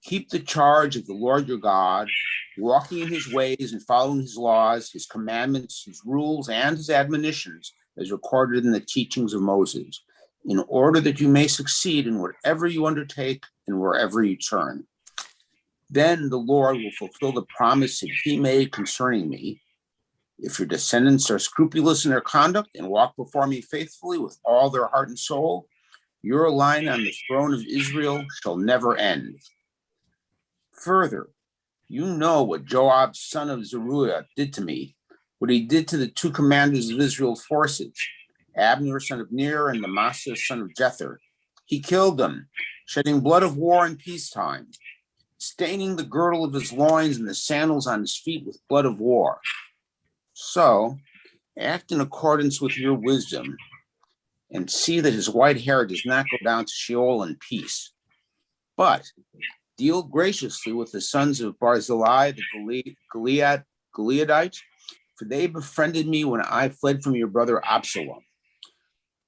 Keep the charge of the Lord your God, walking in his ways and following his laws, his commandments, his rules, and his admonitions, as recorded in the teachings of Moses, in order that you may succeed in whatever you undertake and wherever you turn. Then the Lord will fulfill the promise that he made concerning me. If your descendants are scrupulous in their conduct and walk before me faithfully with all their heart and soul, your line on the throne of Israel shall never end. Further, you know what Joab, son of Zeruiah, did to me, what he did to the 2 commanders of Israel's forces, Abner, son of Ner, and Amasa, son of Jether. He killed them, shedding blood of war in peacetime, staining the girdle of his loins and the sandals on his feet with blood of war. So, act in accordance with your wisdom and see that his white hair does not go down to Sheol in peace. But deal graciously with the sons of Barzillai, the Gileadite, for they befriended me when I fled from your brother Absalom.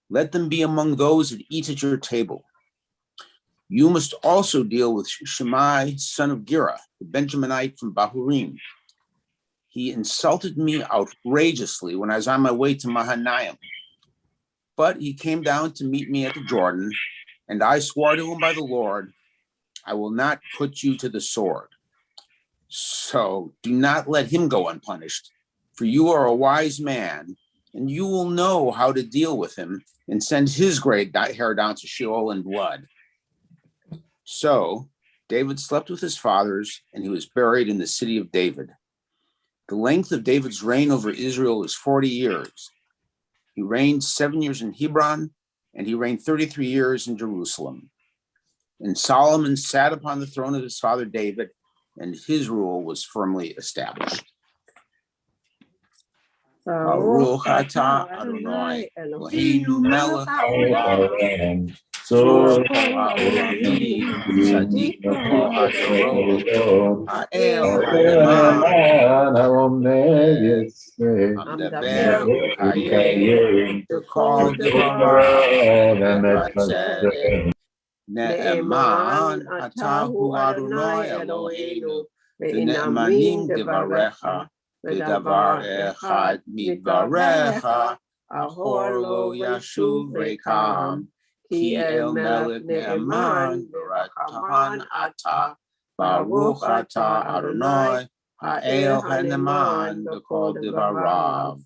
Let them be among those that eat at your table. You must also deal with Shimei, son of Gera, the Benjaminite from Bahurim. He insulted me outrageously when I was on my way to Mahanaim. But he came down to meet me at the Jordan, and I swore to him by the Lord, I will not put you to the sword. So do not let him go unpunished, for you are a wise man, and you will know how to deal with him and send his gray hair down to Sheol in blood. So David slept with his fathers, and he was buried in the city of David. The length of David's reign over Israel is 40 years. He reigned 7 years in Hebron, and he reigned 33 years in Jerusalem. And Solomon sat upon the throne of his father David, and his rule was firmly established. Baruch atah Adonai Eloheinu melech haolam So Haohi, Sadik Bato Hadoro, Ha'el Haneman, Amdaber Ukaye, to call the Varav, Ne'eman Atahu Adonai Eloheinu, V'ne'emanim Devarecha, V'davar Echad Midvarecha, Ahor Lo Yashuv Rekam, Ki El Melech Ne'eman, V'ratahan Ata, Baruch Ata Adonai, Ha'el Haneman, B'kol Devarav,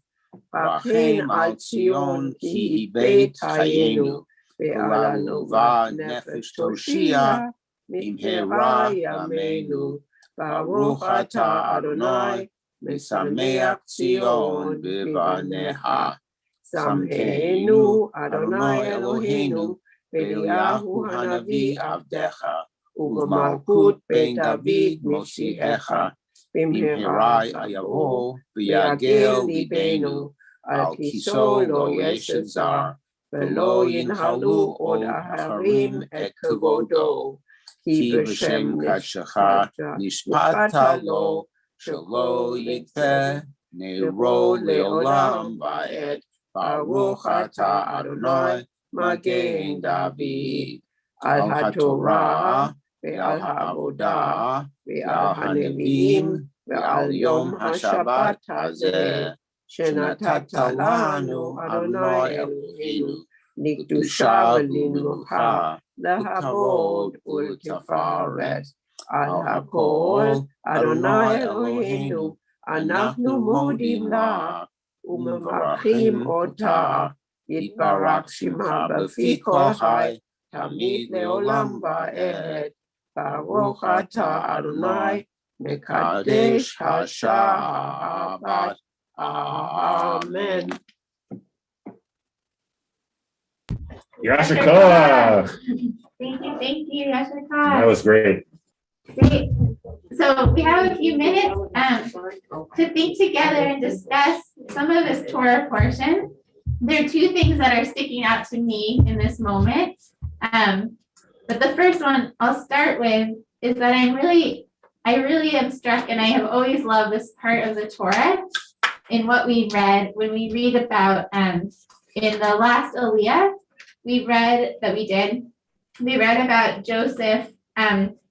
V'achem Al Tzion, Ki Ibeit Chayenu, Ve'alanova Nefesh Toshia, Imhera Yameinu, Baruch Ata Adonai, Mesameach Tzion B'vaneha. Samheinu Adonai Eloheinu, Eliyahu Hanavi Avdecha, U'v'malkut Beit David Moshiach, B'mhera Yavo, V'yagel Libenu, Al Kiso Lo Yeshet Zar, V'lo Yinhalu Od Aharim Et Kavodo, Ki B'Shem Kadshecha Nishpata Lo, Shelo Yitpeh Neiro Leolam Va'ed, Baruch Ata Adonai Magen David, Al HaTorah Ve'al HaAvodah Ve'al HaNevi'im Ve'al Yom HaShabbat Hazeh, Shenatata lanu Adonai Eloheinu, Likdusha v'limnucha, lehavod ultifaret. Al hakol Adonai Eloheinu, anachnu modim la, u'mevarchim ota, yitbarak shema b'fi kol chai, tamid leolam va'ed. Baruch ata Adonai, mekadesh ha'shabbat. Amen. Yasher Koach. Thank you, Yasher That Koach. was great. Great. So we have a few minutes to think together and discuss some of this Torah portion. There are two things that are sticking out to me in this moment. But the first one I'll start with is that I really am struck, and I have always loved this part of the Torah in what we read when we read about in the last Aliyah. We read about Joseph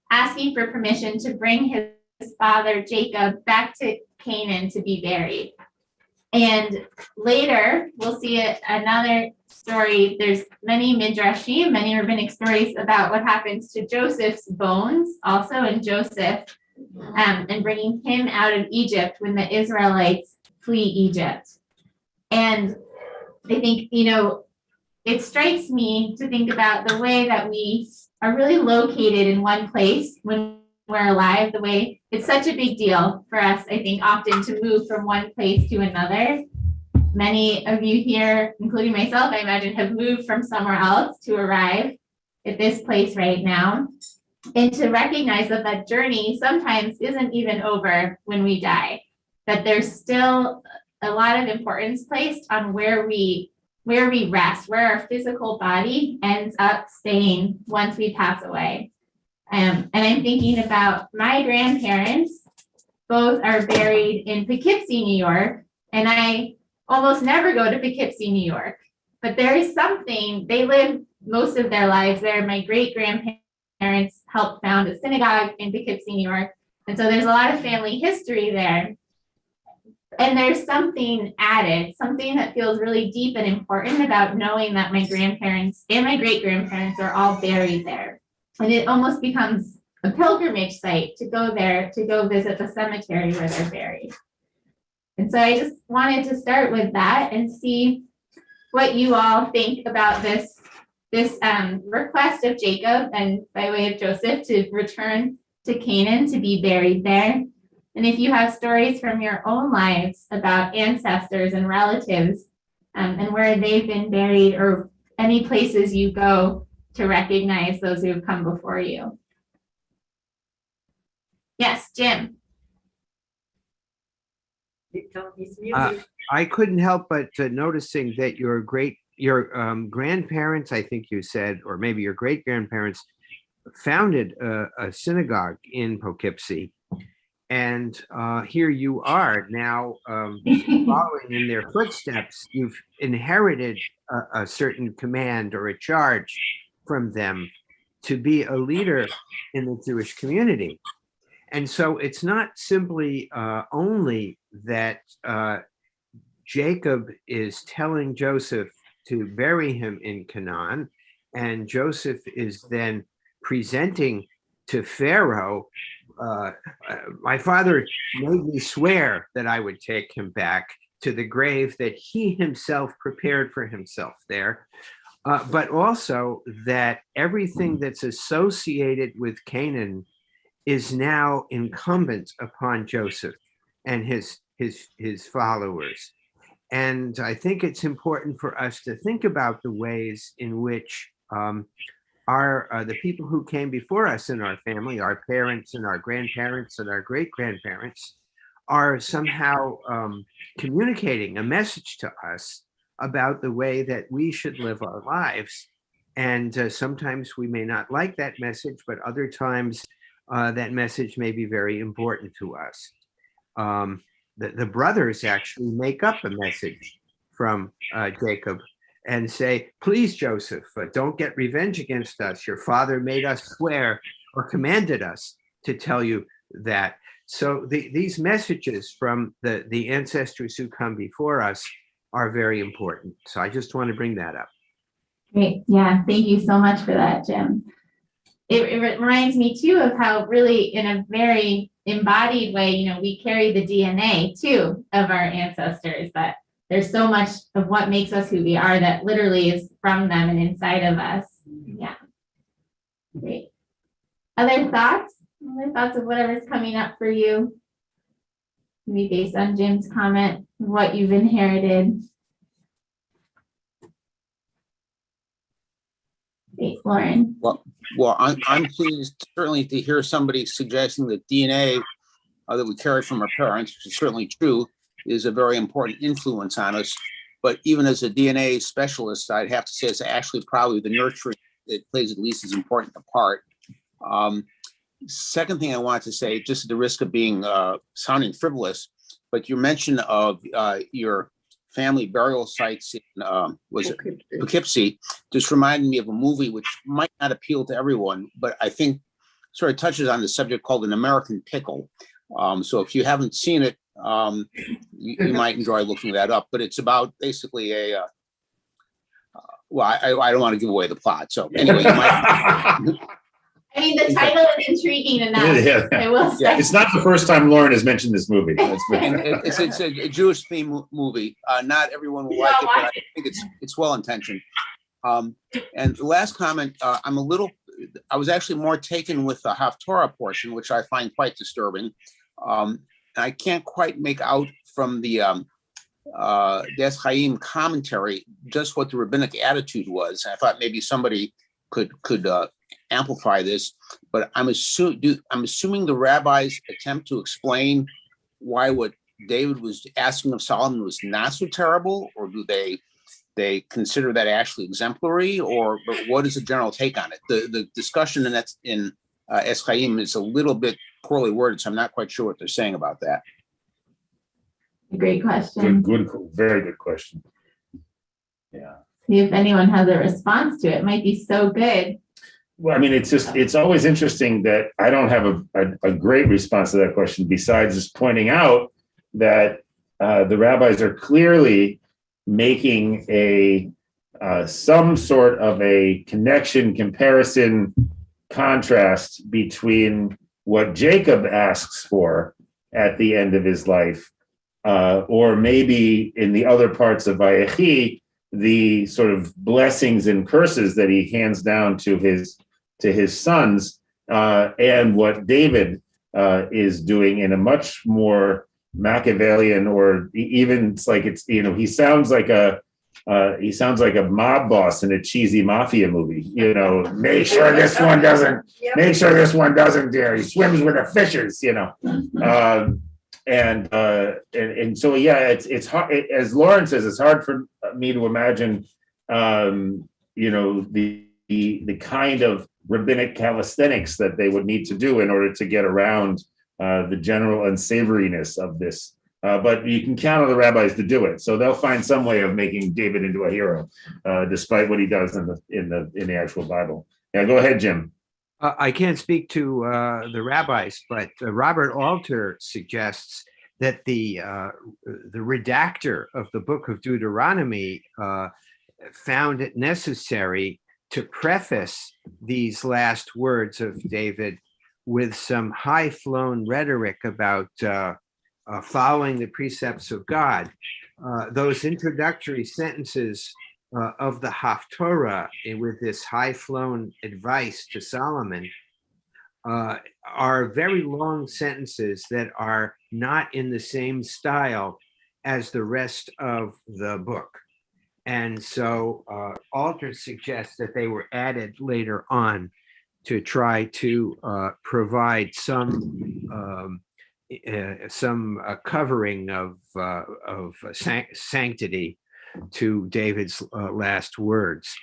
asking for permission to bring his father Jacob back to Canaan to be buried. And later we'll see another story. There's many midrashim, many rabbinic stories about what happens to Joseph's bones, also in Joseph, and bringing him out of Egypt when the Israelites flee Egypt. And I think, it strikes me to think about the way that we are really located in one place when we're alive, the way it's such a big deal for us, I think, often to move from one place to another. Many of you here, including myself, I imagine, have moved from somewhere else to arrive at this place right now. And to recognize that that journey sometimes isn't even over when we die, that there's still a lot of importance placed on where we rest, where our physical body ends up staying once we pass away. And I'm thinking about my grandparents. Both are buried in Poughkeepsie, New York, and I almost never go to Poughkeepsie, New York. But there is something, they lived most of their lives there. My great-grandparents helped found a synagogue in Poughkeepsie, New York. And so there's a lot of family history there. And there's something added, something that feels really deep and important about knowing that my grandparents and my great-grandparents are all buried there. And it almost becomes a pilgrimage site to go there, to go visit the cemetery where they're buried. And so I just wanted to start with that and see what you all think about this request of Jacob and by way of Joseph to return to Canaan to be buried there. And if you have stories from your own lives about ancestors and relatives and where they've been buried, or any places you go to recognize those who have come before you. Yes, Jim. I couldn't help but noticing that your great your grandparents, I think you said, or maybe your great grandparents, founded a synagogue in Poughkeepsie. And here you are now, following in their footsteps. You've inherited a certain command or a charge from them to be a leader in the Jewish community. And so it's not simply only that Jacob is telling Joseph to bury him in Canaan, and Joseph is then presenting to Pharaoh, my father made me swear that I would take him back to the grave that he himself prepared for himself there, but also that everything that's associated with Canaan is now incumbent upon Joseph and his followers. And I think it's important for us to think about the ways in which the people who came before us in our family, our parents and our grandparents and our great-grandparents, are somehow communicating a message to us about the way that we should live our lives. And sometimes we may not like that message, but other times that message may be very important to us. The brothers actually make up a message from Jacob and say, please, Joseph, don't get revenge against us. Your father made us swear or commanded us to tell you that. So these messages from the ancestors who come before us are very important. So I just want to bring that up. Great. Yeah. Thank you so much for that, Jim. It reminds me too of how really in a very embodied way, we carry the DNA too of our ancestors, that there's so much of what makes us who we are that literally is from them and inside of us. Yeah. Great. Other thoughts? Other thoughts of whatever's coming up for you? Maybe based on Jim's comment, what you've inherited. Great, Lauren. Well, I'm pleased certainly to hear somebody suggesting that DNA that we carry from our parents, which is certainly true, is a very important influence on us. But even as a DNA specialist, I'd have to say it's actually probably the nurturing that plays at least as important a part. Second thing I want to say, just at the risk of being sounding frivolous, but your mention of your family burial sites in Poughkeepsie just reminded me of a movie which might not appeal to everyone, but I think sort of touches on the subject called An American Pickle. So if you haven't seen it, you might enjoy looking that up. But it's about basically a I don't want to give away the plot. So anyway, you might. I mean, the title is intriguing enough. Yeah. I will say. It's not the first time Lauren has mentioned this movie. It's a Jewish themed movie. Not everyone will like it, but I think it's well intentioned. And the last comment, I was actually more taken with the Haftorah portion, which I find quite disturbing. I can't quite make out from the Des Chaim commentary just what the rabbinic attitude was. I thought maybe somebody could amplify this, but I'm assuming the rabbis attempt to explain why what David was asking of Solomon was not so terrible, or do they consider that actually exemplary, or what is the general take on it? The discussion in Es Chaim is a little bit poorly worded, so I'm not quite sure what they're saying about that. Great question. Good, very good question. Yeah. See if anyone has a response to it. It might be so good. Well, I mean, it's always interesting that I don't have a great response to that question, besides just pointing out that the rabbis are clearly making some sort of a comparison, contrast between what Jacob asks for at the end of his life, or maybe in the other parts of Vayechi, the sort of blessings and curses that he hands down to his sons, and what David is doing in a much more Machiavellian, or even he sounds like a mob boss in a cheesy mafia movie. Make sure this one doesn't. Make sure this one doesn't dare. He swims with the fishes. And so yeah, it's hard. As Lauren says, it's hard for me to imagine the kind of rabbinic calisthenics that they would need to do in order to get around the general unsavoriness of this. But you can count on the rabbis to do it, so they'll find some way of making David into a hero, despite what he does in the actual Bible. Yeah, go ahead, Jim. I can't speak to the rabbis, but Robert Alter suggests that the redactor of the book of Deuteronomy found it necessary to preface these last words of David with some high-flown rhetoric about following the precepts of God. Those introductory sentences of the Haftorah with this high-flown advice to Solomon are very long sentences that are not in the same style as the rest of the book. And so Alter suggests that they were added later on to try to provide some covering of sanctity to David's last words.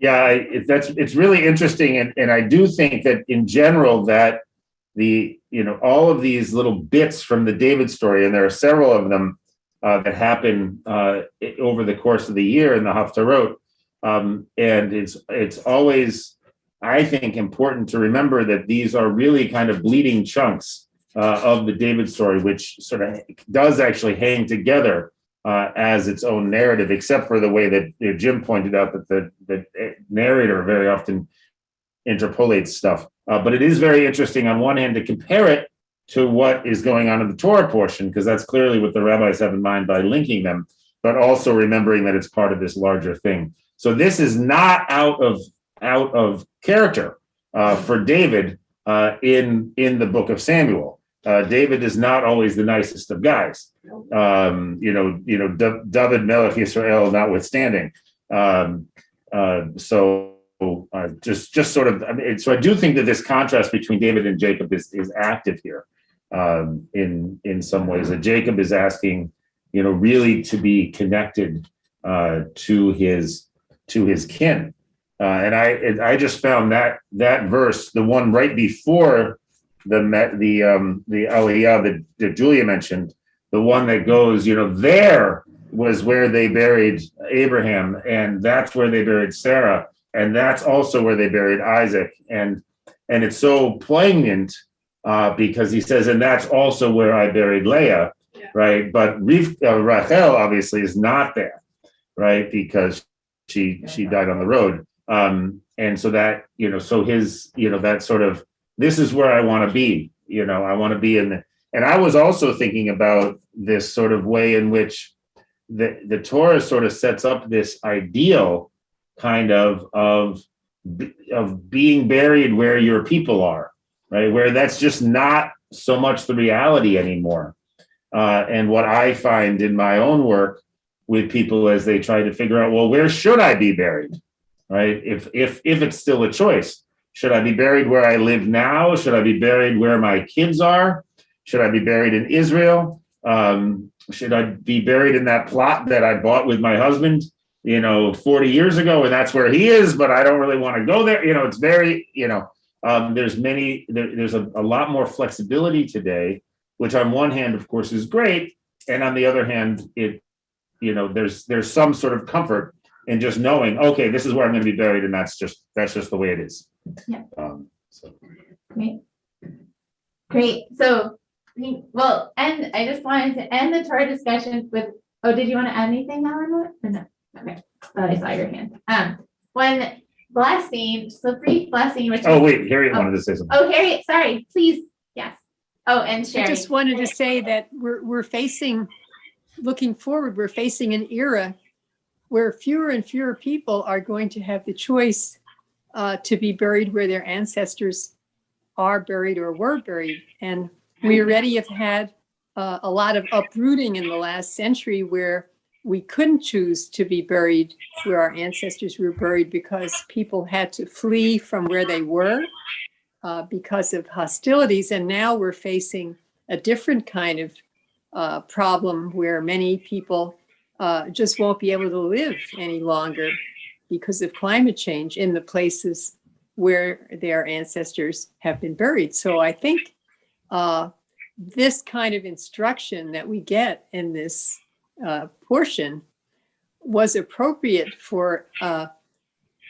Yeah, it's really interesting, and I do think that in general that all of these little bits from the David story, and there are several of them that happen over the course of the year in the Haftarot, and it's always, I think, important to remember that these are really kind of bleeding chunks of the David story, which sort of does actually hang together as its own narrative, except for the way that Jim pointed out that the narrator very often interpolates stuff. But it is very interesting on one hand to compare it to what is going on in the Torah portion, because that's clearly what the rabbis have in mind by linking them, but also remembering that it's part of this larger thing. So this is not out of character for David in the book of Samuel. David is not always the nicest of guys. David Melech Yisrael notwithstanding. Just sort of, so I do think that this contrast between David and Jacob is active here in some ways. That Jacob is asking, really to be connected to his kin. And I just found that verse, the one right before the Aliyah that Julia mentioned, the one that goes, there was where they buried Abraham, and that's where they buried Sarah, and that's also where they buried Isaac, and it's so poignant because he says, and that's also where I buried Leah, right? But Rachel obviously is not there, right? Because she died on the road. And so that, so his, that sort of, this is where I want to be, I want to be in and I was also thinking about this sort of way in which the Torah sort of sets up this ideal kind of being buried where your people are, right? Where that's just not so much the reality anymore. And what I find in my own work with people as they try to figure out, well, where should I be buried, right? If it's still a choice, should I be buried where I live now? Should I be buried where my kids are? Should I be buried in Israel? Should I be buried in that plot that I bought with my husband, 40 years ago, and that's where he is, but I don't really want to go there. It's very, there's a lot more flexibility today, which on one hand, of course, is great. And on the other hand, there's some sort of comfort in just knowing, okay, this is where I'm going to be buried. And that's just the way it is. Yeah. Great. So, and I just wanted to end the Torah discussion with, did you want to add anything, Eleanor? Or no? Okay. I saw your hand. One blessing, just a brief blessing. Which Harriet wanted to say something. Harriet, sorry, please. Yes. And Sherry. I just wanted to say that we're facing an era where fewer and fewer people are going to have the choice to be buried where their ancestors are buried or were buried. And we already have had a lot of uprooting in the last century where we couldn't choose to be buried where our ancestors were buried because people had to flee from where they were because of hostilities. And now we're facing a different kind of problem where many people just won't be able to live any longer because of climate change in the places where their ancestors have been buried. So I think this kind of instruction that we get in this portion was appropriate for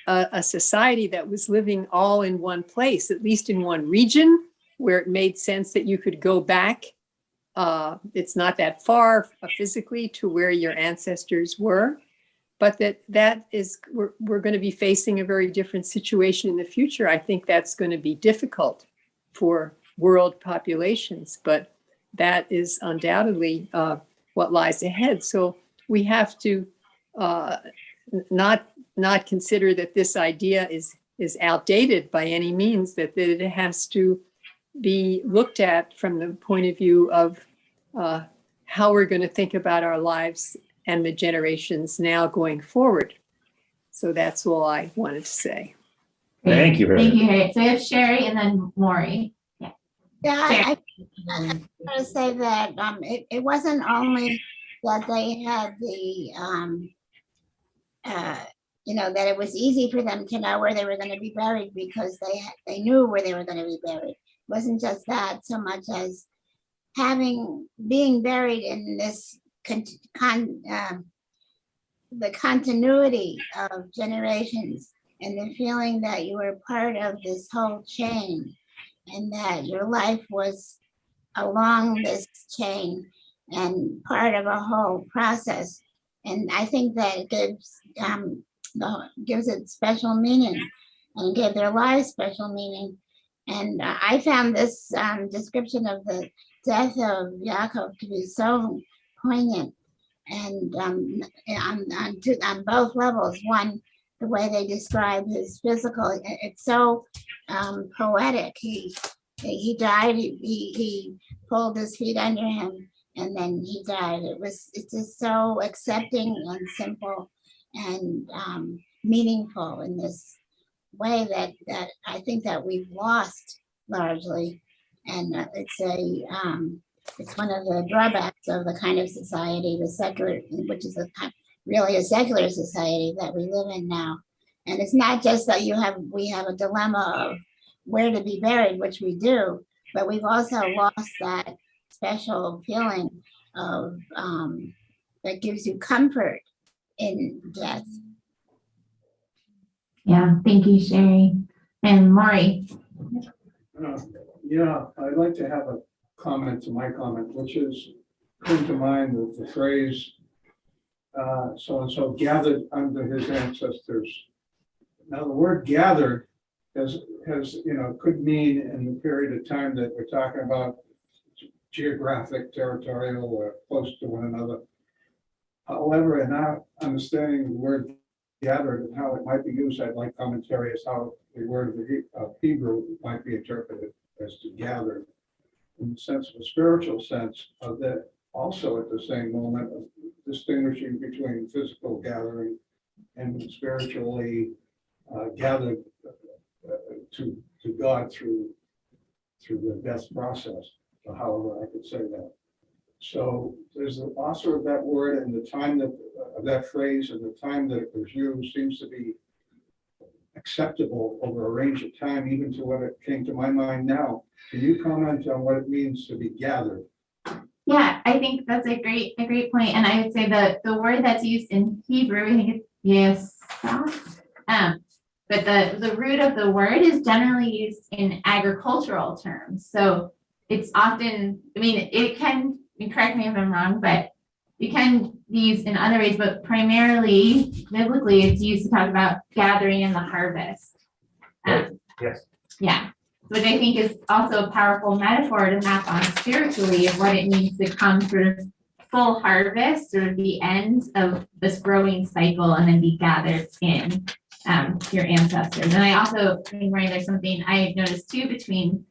a society that was living all in one place, at least in one region, where it made sense that you could go back. It's not that far physically to where your ancestors were, but we're going to be facing a very different situation in the future. I think that's going to be difficult for world populations, but that is undoubtedly what lies ahead. So we have to not consider that this idea is outdated by any means, that it has to be looked at from the point of view of how we're going to think about our lives and the generations now going forward. So that's all I wanted to say. Thank you, Harriet. Thank you, Harriet. So we have Sherry and then Maury. Yeah, I want to say that it wasn't only that they had the, that it was easy for them to know where they were going to be buried because they knew where they were going to be buried. It wasn't just that so much as being buried in this the continuity of generations and the feeling that you were part of this whole chain and that your life was along this chain and part of a whole process. And I think that it gives it special meaning and gave their lives special meaning. And I found this description of the death of Yaakov to be so poignant and on both levels. One, the way they describe his physical, it's so poetic. He died, he pulled his feet under him and then he died. It's just so accepting and simple and meaningful in this way that I think that we've lost largely. And it's one of the drawbacks of the kind of society, the secular, which is really a secular society that we live in now. And it's not just that we have a dilemma of where to be buried, which we do, but we've also lost that special feeling of that gives you comfort in death. Yeah, thank you, Sherry. And Maury. Yeah, I'd like to have a comment to my comment, which is came to mind with the phrase so-and-so gathered under his ancestors. Now the word gathered has could mean in the period of time that we're talking about geographic, territorial, or close to one another. However, in our understanding of the word gathered and how it might be used, I'd like commentary as how the word of Hebrew might be interpreted as to gather in the sense of a spiritual sense of that also at the same moment of distinguishing between physical gathering and spiritually gathered to God through the death process, or however I could say that. So there's the author of that word and the time of that phrase and the time that it was used seems to be acceptable over a range of time, even to what it came to my mind now. Can you comment on what it means to be gathered? Yeah, I think that's a great point. And I would say that the word that's used in Hebrew, I think it's yes. But the root of the word is generally used in agricultural terms. So it's often, it can, correct me if I'm wrong, but it can be used in other ways, but primarily, biblically, it's used to talk about gathering in the harvest. Yes. Yeah, which I think is also a powerful metaphor to map on spiritually of what it means to come sort of full harvest or the end of this growing cycle and then be gathered in your ancestors. And I also think, Maureen, there's something I noticed too between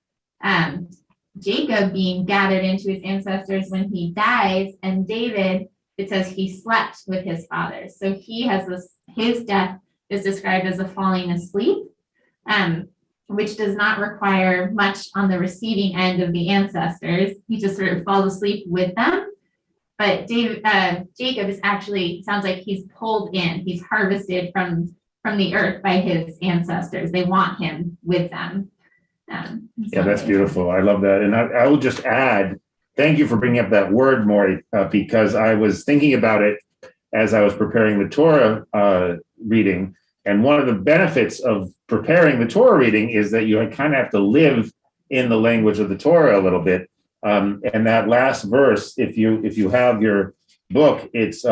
Jacob being gathered into his ancestors when he dies, and David, it says he slept with his fathers. So he has his death is described as a falling asleep, which does not require much on the receiving end of the ancestors. He just sort of falls asleep with them. but Jacob is actually, sounds like he's pulled in, he's harvested from the earth by his ancestors. They want him with them. Yeah, that's beautiful. I love that. And I will just add, thank you for bringing up that word, Maury, because I was thinking about it as I was preparing the Torah reading. And one of the benefits of preparing the Torah reading is that you kind of have to live in the language of the Torah a little bit. And that last verse, if you have your book, it's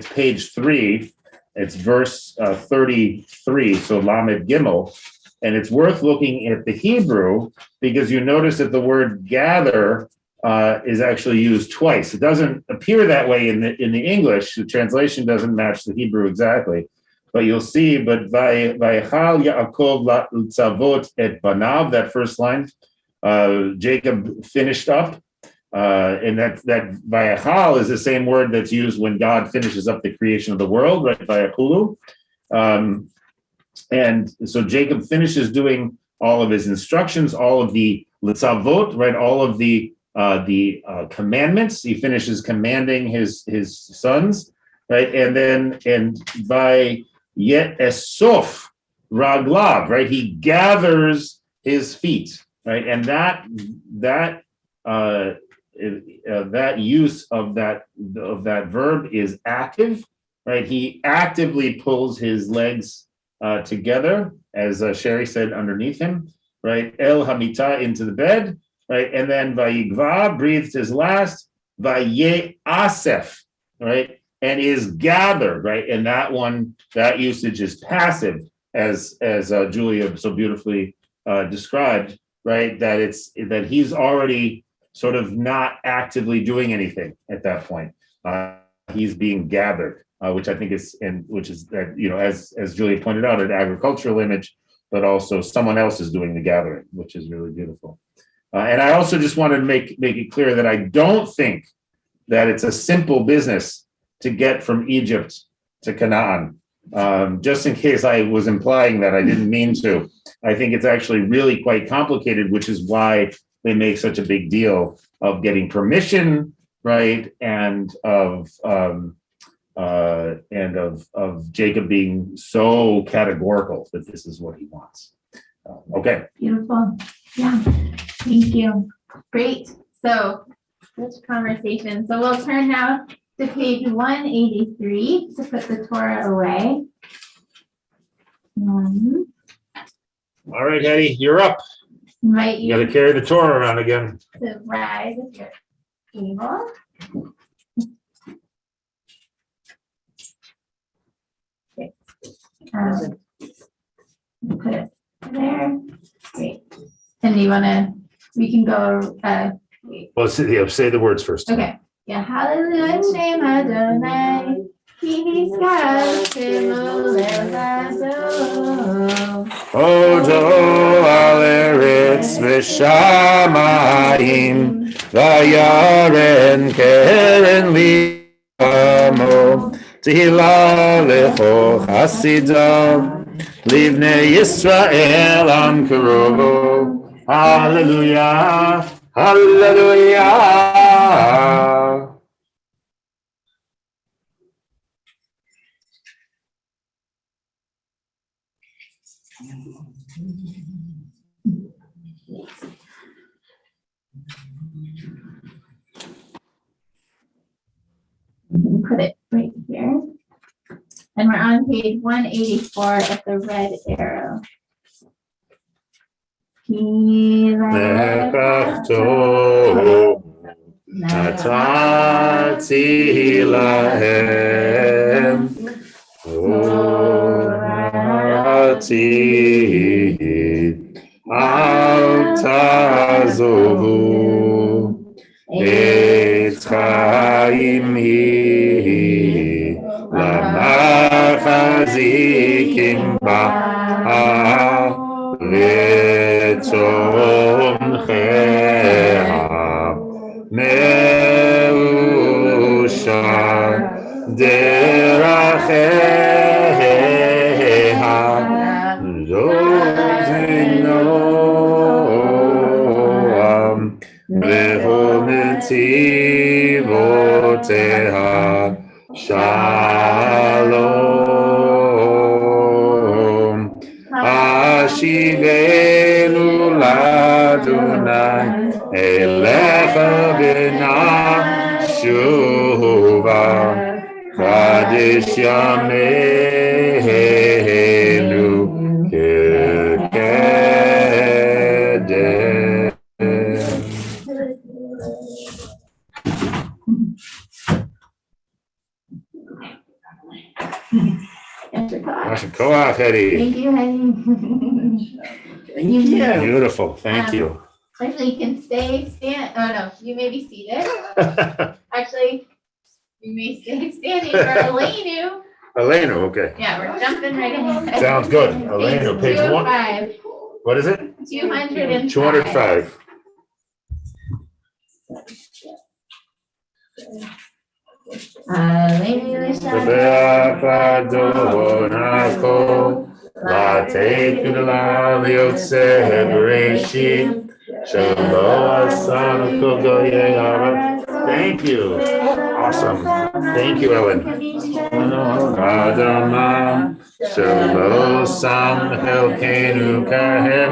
page 3. It's verse 33, so Lamed Gimel. And it's worth looking at the Hebrew because you notice that the word gather is actually used twice. It doesn't appear that way in the English. The translation doesn't match the Hebrew exactly. But you'll see, but Vayechal Yaakov Tzavot et Banav, that first line, Jacob finished up. And that Vayechal is the same word that's used when God finishes up the creation of the world, right? Vayechulu. And so Jacob finishes doing all of his instructions, all of the Litzavot, right? All of the commandments. He finishes commanding his sons, right? And by Yet Esof Raglav, right? He gathers his feet, right? And that use of that verb is active, right? He actively pulls his legs together, as Sherry said, underneath him, right? El Hamita, into the bed, right? And then Vayigva breathes his last, Vaye Asef, right? And is gathered, right? And that usage is passive, as Julia so beautifully described, right? That he's already sort of not actively doing anything at that point. He's being gathered, which I think is that, as Julia pointed out, an agricultural image, but also someone else is doing the gathering, which is really beautiful. And I also just wanted to make it clear that I don't think that it's a simple business to get from Egypt to Canaan. Just in case I was implying that, I didn't mean to. I think it's actually really quite complicated, which is why they make such a big deal of getting permission, right? And of Jacob being so categorical that this is what he wants. Okay. Beautiful. Yeah. Thank you. Great. So, rich conversation. So we'll turn now to page 183 to put the Torah away. All right, Eddie, you're up. Invite You you got to carry the Torah around again. to rise if you're able. Okay. Put it there. Great. And do you want to? We can go. Well, say the words first. Okay. Yeah, hallelujah, Shem Adonai, Yizkar Shemo Levado. Odo al eretz v'shamayim, vayaren keren li'amo, tehila lecho chasidav, livnei Yisrael am karovo. Hallelujah. Hallelujah. Put it right here. And we're on page 184 at the red arrow. Natati lahem Torati al tazovu et chaimi lamachazikim ba Meusha deracheha lo zinoam V'chol netivoteha shalom. Ashivenu l'Adonai elecha b'nashuva Kadesh yameinu kekedesh. Yasher koach, Eddie. Thank you, honey. Thank you. Beautiful, thank you. Actually, you can stand, oh no, you may be seated. Actually, you may stay standing for Elenu. Elena, okay. Yeah, we're jumping right ahead. Sounds good. Elena, page one. 205. What is it? 205. 205. V'be'ach Adonai la'teik udala liyotzeh bereshit shelo asanu kol goyei haaretz. Thank you. Awesome. Thank you, Ellen. Adama shelo sam chelkeinu kahem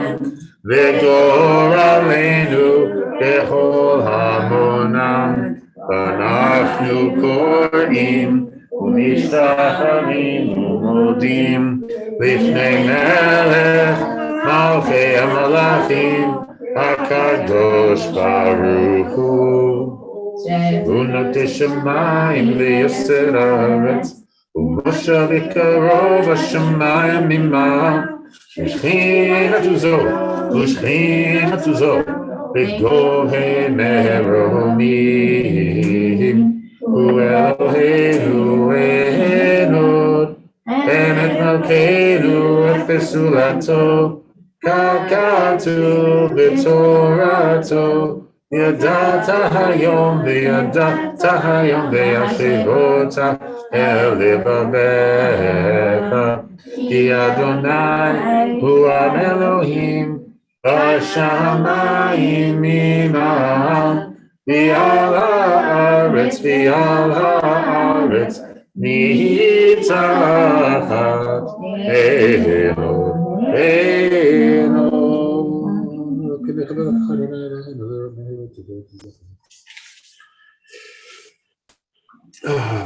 v'gor aleinu bechol hamonam. V'anachnu korim u'mishtachavim u'modim lifnei melech malchei hamalachim hakadosh baruch hu u'notei shamayim v'yoser haaretz u'moshe v'karov hashamayim imam u'shchinatu zo u'shchinatu zo V'gohe meromim Hu Eloheinu enod Emet malkeinu efesulato Kakatu b'torato Yadata hayom ve'ashivota El levavecha Ki Adonai hu Elohim Hashamayim imam V'al haaretz Nitzachat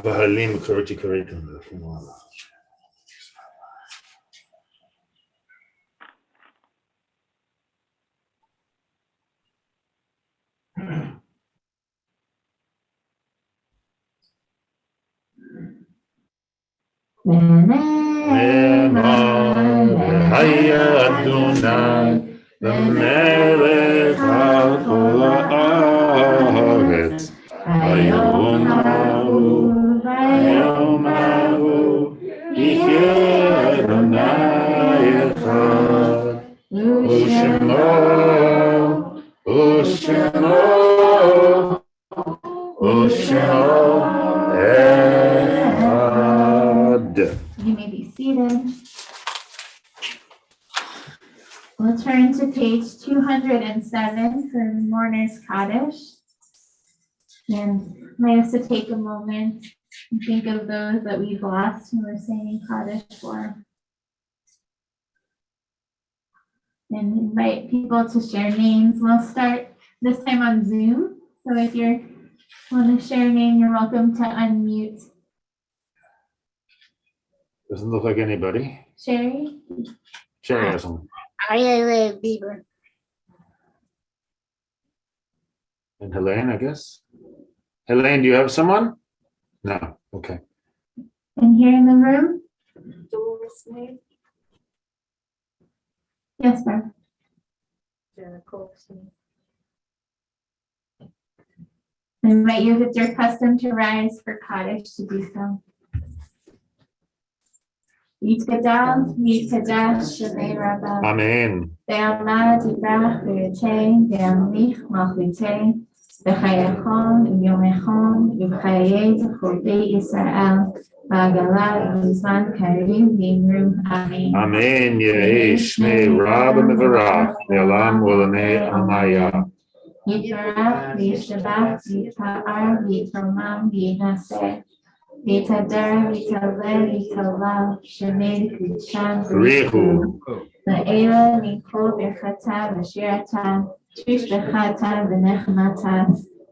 Bahalim Kurti Kurikum. Hayya Adonai Melech al kol haaretz Hayom hahu Yihye Adonai echad U'shemo echad. You may be seated. We'll turn to page 207 for Mourner's Kaddish. And might also take a moment and think of those that we've lost who we're saying Kaddish for. And invite people to share names. We'll start this time on Zoom. So if you want to share a name, you're welcome to unmute. Doesn't look like anybody. Sherry? Sherry has one. Aryeh Bieber. And Helene, I guess. Helene, do you have someone? No. Okay. And here in the room? Yes, sir. I invite you, if it's your custom, to rise for Kaddish to do so. Yitgadal, Yitgadash, Shavei Rabbah. Amen. Ve'amad Yibrach Ve'yotei, Ve'amlich Malchutei, V'chayachon, V'yomechon, V'chayei Zechotei Yisrael, V'agalah V'zman Karim V'imru. Amen. Amen. Yehi Shmei Rabba Mevarach, Ve'olam Olamei Amaya. Yitara, Yishabach, Yita'ar, Yitamam, Yinaseh, Yitadar, Yitaleh, Yitalav, Shemid, Yisham, Rihu. La'ela, Nikol, Bechata, Vashirata, Trish Bechata, Venechmata,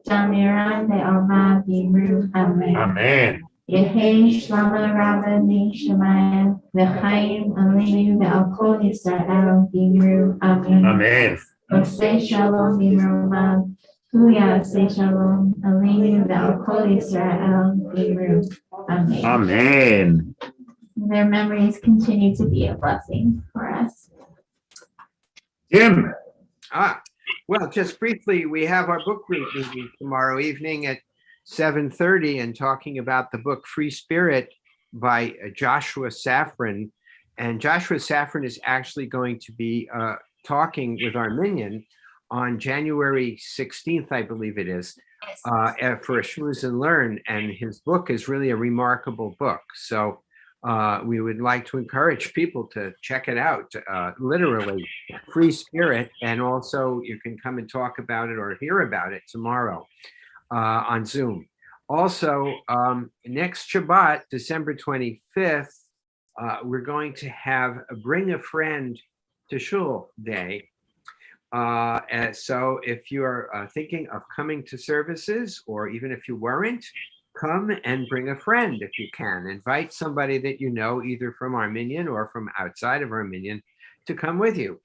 Jamiran, Le'alma, Vimru, Amen. Amen. Yehi Shlama Rabani Shemayim V'chaim Aleinu Ve'al Yisrael V'imru Amen. Amen. Osei Shalom V'imru Huya Osei Shalom Aleinu Ve'al Yisrael V'imru Amen. Amen. Their memories continue to be a blessing for us. Jim. Well, just briefly, we have our book group meeting tomorrow evening at 7:30 and talking about the book Free Spirit by Joshua Safran. And Joshua Safran is actually going to be talking with Arminian on January 16th, I believe it is, for a Shmooze and Learn. And his book is really a remarkable book. So we would like to encourage people to check it out, literally, Free Spirit. And also you can come and talk about it or hear about it tomorrow on Zoom. Also, next Shabbat, December 25th, we're going to have a Bring a Friend to Shul Day. And so if you're thinking of coming to services, or even if you weren't, come and bring a friend if you can. Invite somebody that you know, either from Arminian or from outside of Arminian, to come with you.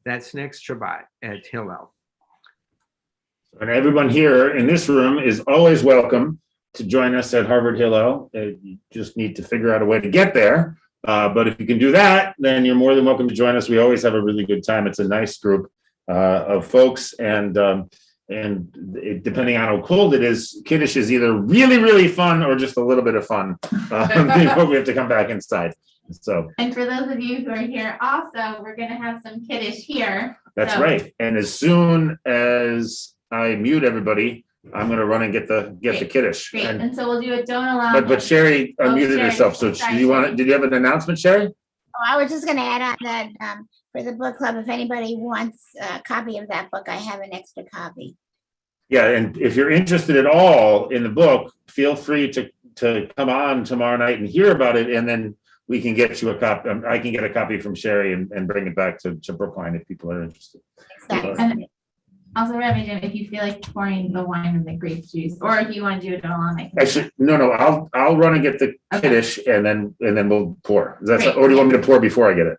That's next Shabbat at Hillel. And everyone here in this room is always welcome to join us at Harvard Hillel. You just need to figure out a way to get there. But if you can do that, then you're more than welcome to join us. We always have a really good time. It's a nice group of folks, and depending on how cold it is, Kiddush is either really, really fun or just a little bit of fun before we have to come back inside. So, and for those of you who are here also, we're going to have some Kiddush here. That's right. And as soon as I mute everybody, I'm going to run and get the Kiddush. Great. And so we'll do a don't allow. But Sherry unmuted herself. So sorry, did you have an announcement, Sherry? Oh, I was just going to add on that for the book club, if anybody wants a copy of that book, I have an extra copy. Yeah, and if you're interested at all in the book, feel free to come on tomorrow night and hear about it, and then we can get you a copy. I can get a copy from Sherry and bring it back to Brookline if people are interested. And also, Rabbi Jim, if you feel like pouring the wine in the grape juice, or if you want to do it all, Actually, no, I'll run and get the Kiddush, and then we'll pour. Or do you want me to pour before I get it?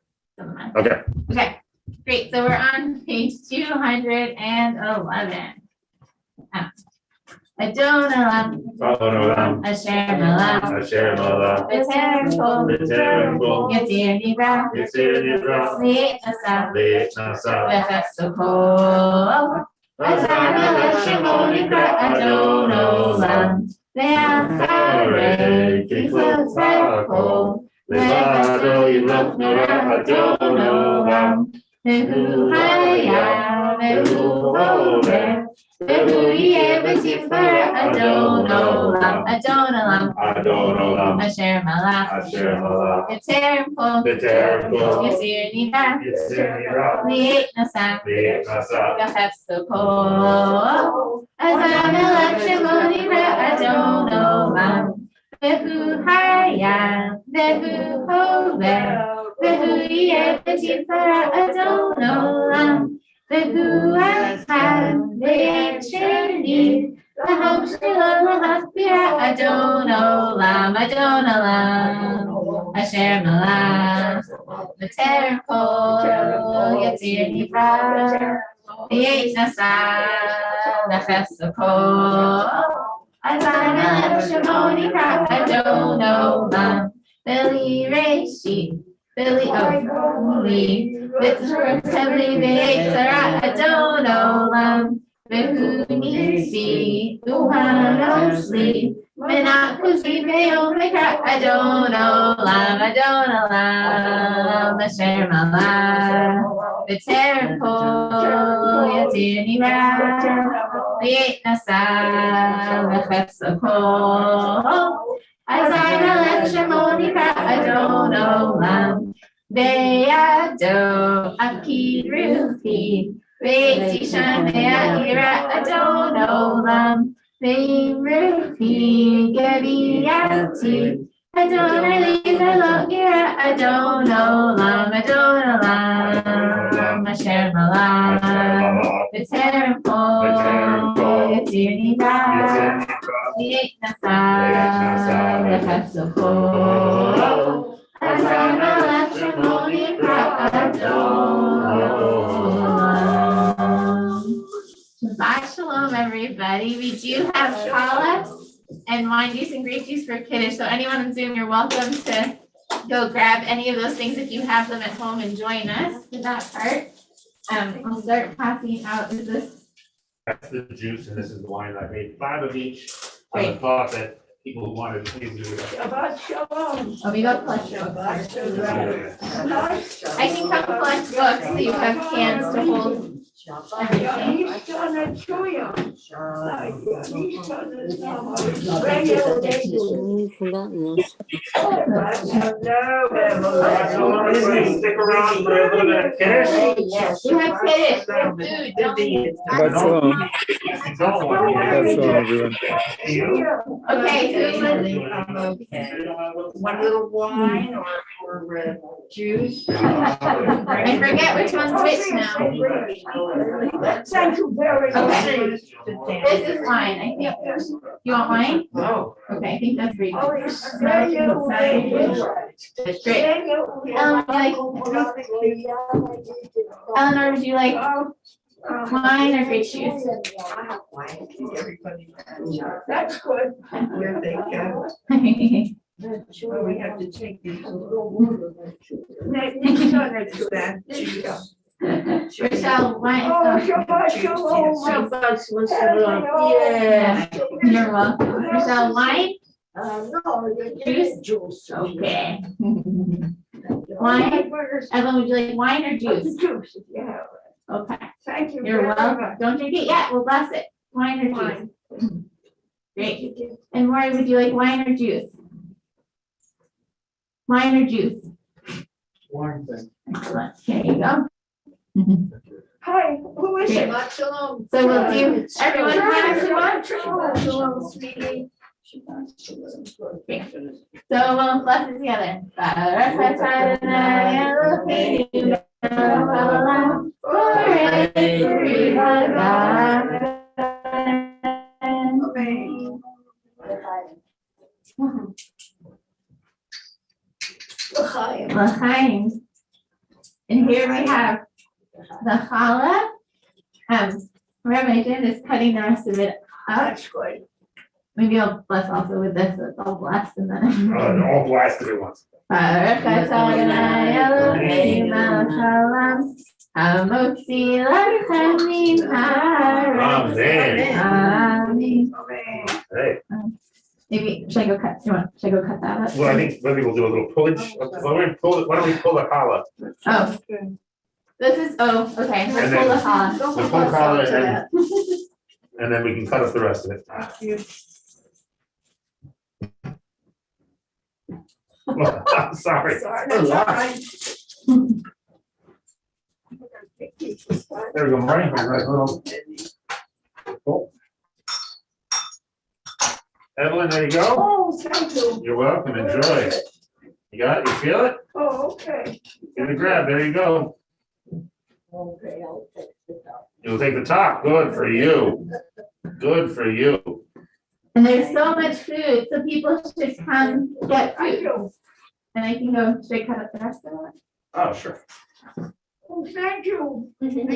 Okay. Okay, great. So we're on page 211. Adonai, Asher Malach, B'Terem Kol, Yatir Nivra, Li'et Nasa, V'Chasokol, Azar Melech Shemo Nivra Adon Olam, Ve'acharei Kifot V'Kol, Levado Yimloch Nora Adon Olam, Ve'hu Haya, Ve'hu Hover, Ve'hu Yeh V'Tifara Adon Olam, Asher Malach, B'Terem Kol, Yasir Nivra, Li'et Nasa, V'Chasokol, Azar Melech Shemo Nivra Adon Olam, Ve'hu Haya, Ve'hu Hover, Ve'hu Yeh V'Tifara Adon Olam, Ve'hu Echad Ve'Sheni, V'Hom Shalom L'Hachbira Adon Olam, Asher Malach, B'Terem Kol, Yatir Nivra, Li'et Nasa, V'Chasokol, Azar Melech Shemo Nivra Adon Olam, V'li Reishi, V'li Ovli, V'tzur Tevli V'Yitzara Adon Olam, V'hu Nisi, Uhanosli, V'nakusi V'yom V'kra Adon Olam, Asher Malach, B'Terem Kol, Yatir Nivra, Li'et Nasa, V'Chasokol, Azar Melech Shemo Nivra Adon Olam, Be'ado Akiruti, Betisha Me'ira Adonolam. Berufi Gabiati. Adonai Lilo Ira Adonolam. Adonolam. Asher Malam. V'terem Kol. Yitzir Nida. Yeit Nasa. V'chasoko. Azar Malach Shemo Nikra Adonolam. Shabbat Shalom, everybody. We do have challah and wine juice and grape juice for Kiddush. So anyone on Zoom, you're welcome to go grab any of those things if you have them at home and join us for that part. I'll start passing out. Is this? That's the juice, and this is the wine. I made 5 of each. I Great. thought that people who wanted to please do it. Shabbat shalom. Oh, we got plus. Shabbat shalom. I can come collect books so you have cans to hold everything. Stick around for a little bit of Kiddush. Yes, you have Kiddush, you have food, don't you? Shabbat shalom. Shabbat shalom, everyone. Okay, who would? One little wine or juice. I forget which one's which now. Thank you very much. Okay. This is wine, I think. You want wine? Oh. Okay, I think that's great. Oh, it's very Great. Eleanor, would you like wine or grape juice? That's good. Where they go. Sure, we have to take these. Next time it's that. Rochelle, wine. Oh, Shabbat shalom. Shabbat shalom. Yeah. You're welcome. Rochelle, wine? No, Juice? Juice. Okay. Wine? Evelyn, would you like wine or juice? Juice, if you have it. Okay. Thank you. You're very welcome. much. Don't drink it yet. We'll bless it. Wine or juice? Wine. Great. And Maury, would you like wine or juice? Wine or juice? Wine thing. Excellent. Here you go. Hi, who is it? Great. So we'll do, everyone has one? Shabbat shalom, sweetie. Great. So we'll bless it together. Baruch atah Adonai Eloheinu melech haolam, borei peri hagadol. L'chaim. And here we have the challah. Rabbi Jen is cutting the rest of it up. That's good. Maybe I'll bless also with this, so it's all blessed and then. All blasted at once. Baruch atah Adonai Eloheinu melech haolam, hamotzi lechem min haaretz. Amen. Amen. Hey, Maybe, should I go cut that up? well, I think maybe we'll do a little pullage. Why don't we pull the challah? Oh, this is, okay, we'll And pull the then- challah. We'll pull the challah and then we can cut up the rest of it. Well, I'm sorry. That's all right. There we go, Maury. All right, little- Cool. Evelyn, there you go. Oh, thank you. You're welcome. Enjoy. You got it? You feel it? Oh, okay. Give it a grab. There you go. Okay, I'll take it out. You'll take the top. Good for you. Good for you. And there's so much food, so people should come get Thank food. you. And I can go straight cut up the rest of it. Oh, sure. Oh, thank you. Thank you.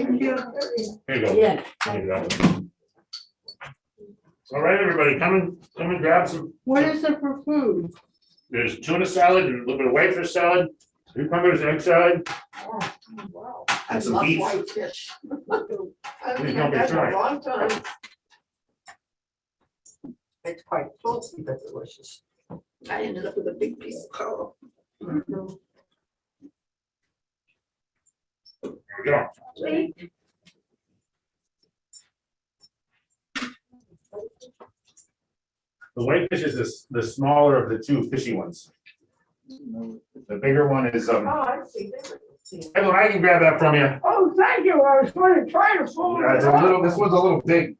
Here you go. Yeah. There you go. All right, everybody, come and grab some. What is it for food? There's tuna salad and a little bit of whitefish salad, cucumbers, egg salad. Wow. And some beef. Whitefish. Please don't be That's a sorry. long time. It's quite salty but delicious. I ended up with a big piece of color. There we go. The whitefish is the smaller of the two fishy ones. The bigger one is, Oh, I see. Evelyn, I can grab that from you. Oh, Oh, thank you. I was going to try to fold Yeah, it it's a little, up. this one's a little big.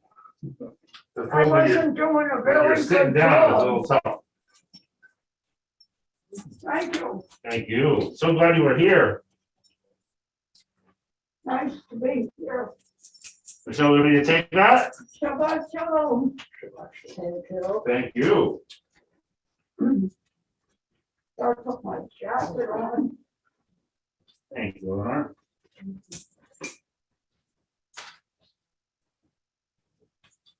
The I fold when you're, wasn't doing a when you're very sitting good down, it's a job. little tough. Thank you. Thank you. So glad you were here. Nice to be here. So we need to take that? Shabbat shalom. Thank you. Start put my jacket on. Thank you, Lenore.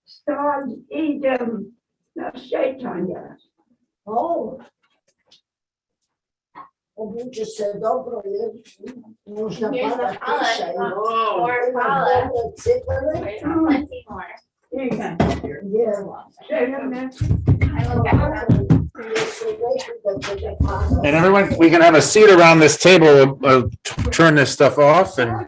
Start Edom. Now, Shaitan, yes. O, obudzie się dobro, można Here's pana the challah. pisać. More challah. There's plenty more. Here you go. Nie, Shaitan, I will get them. And everyone, we can have a seat around this table. Turn this stuff off and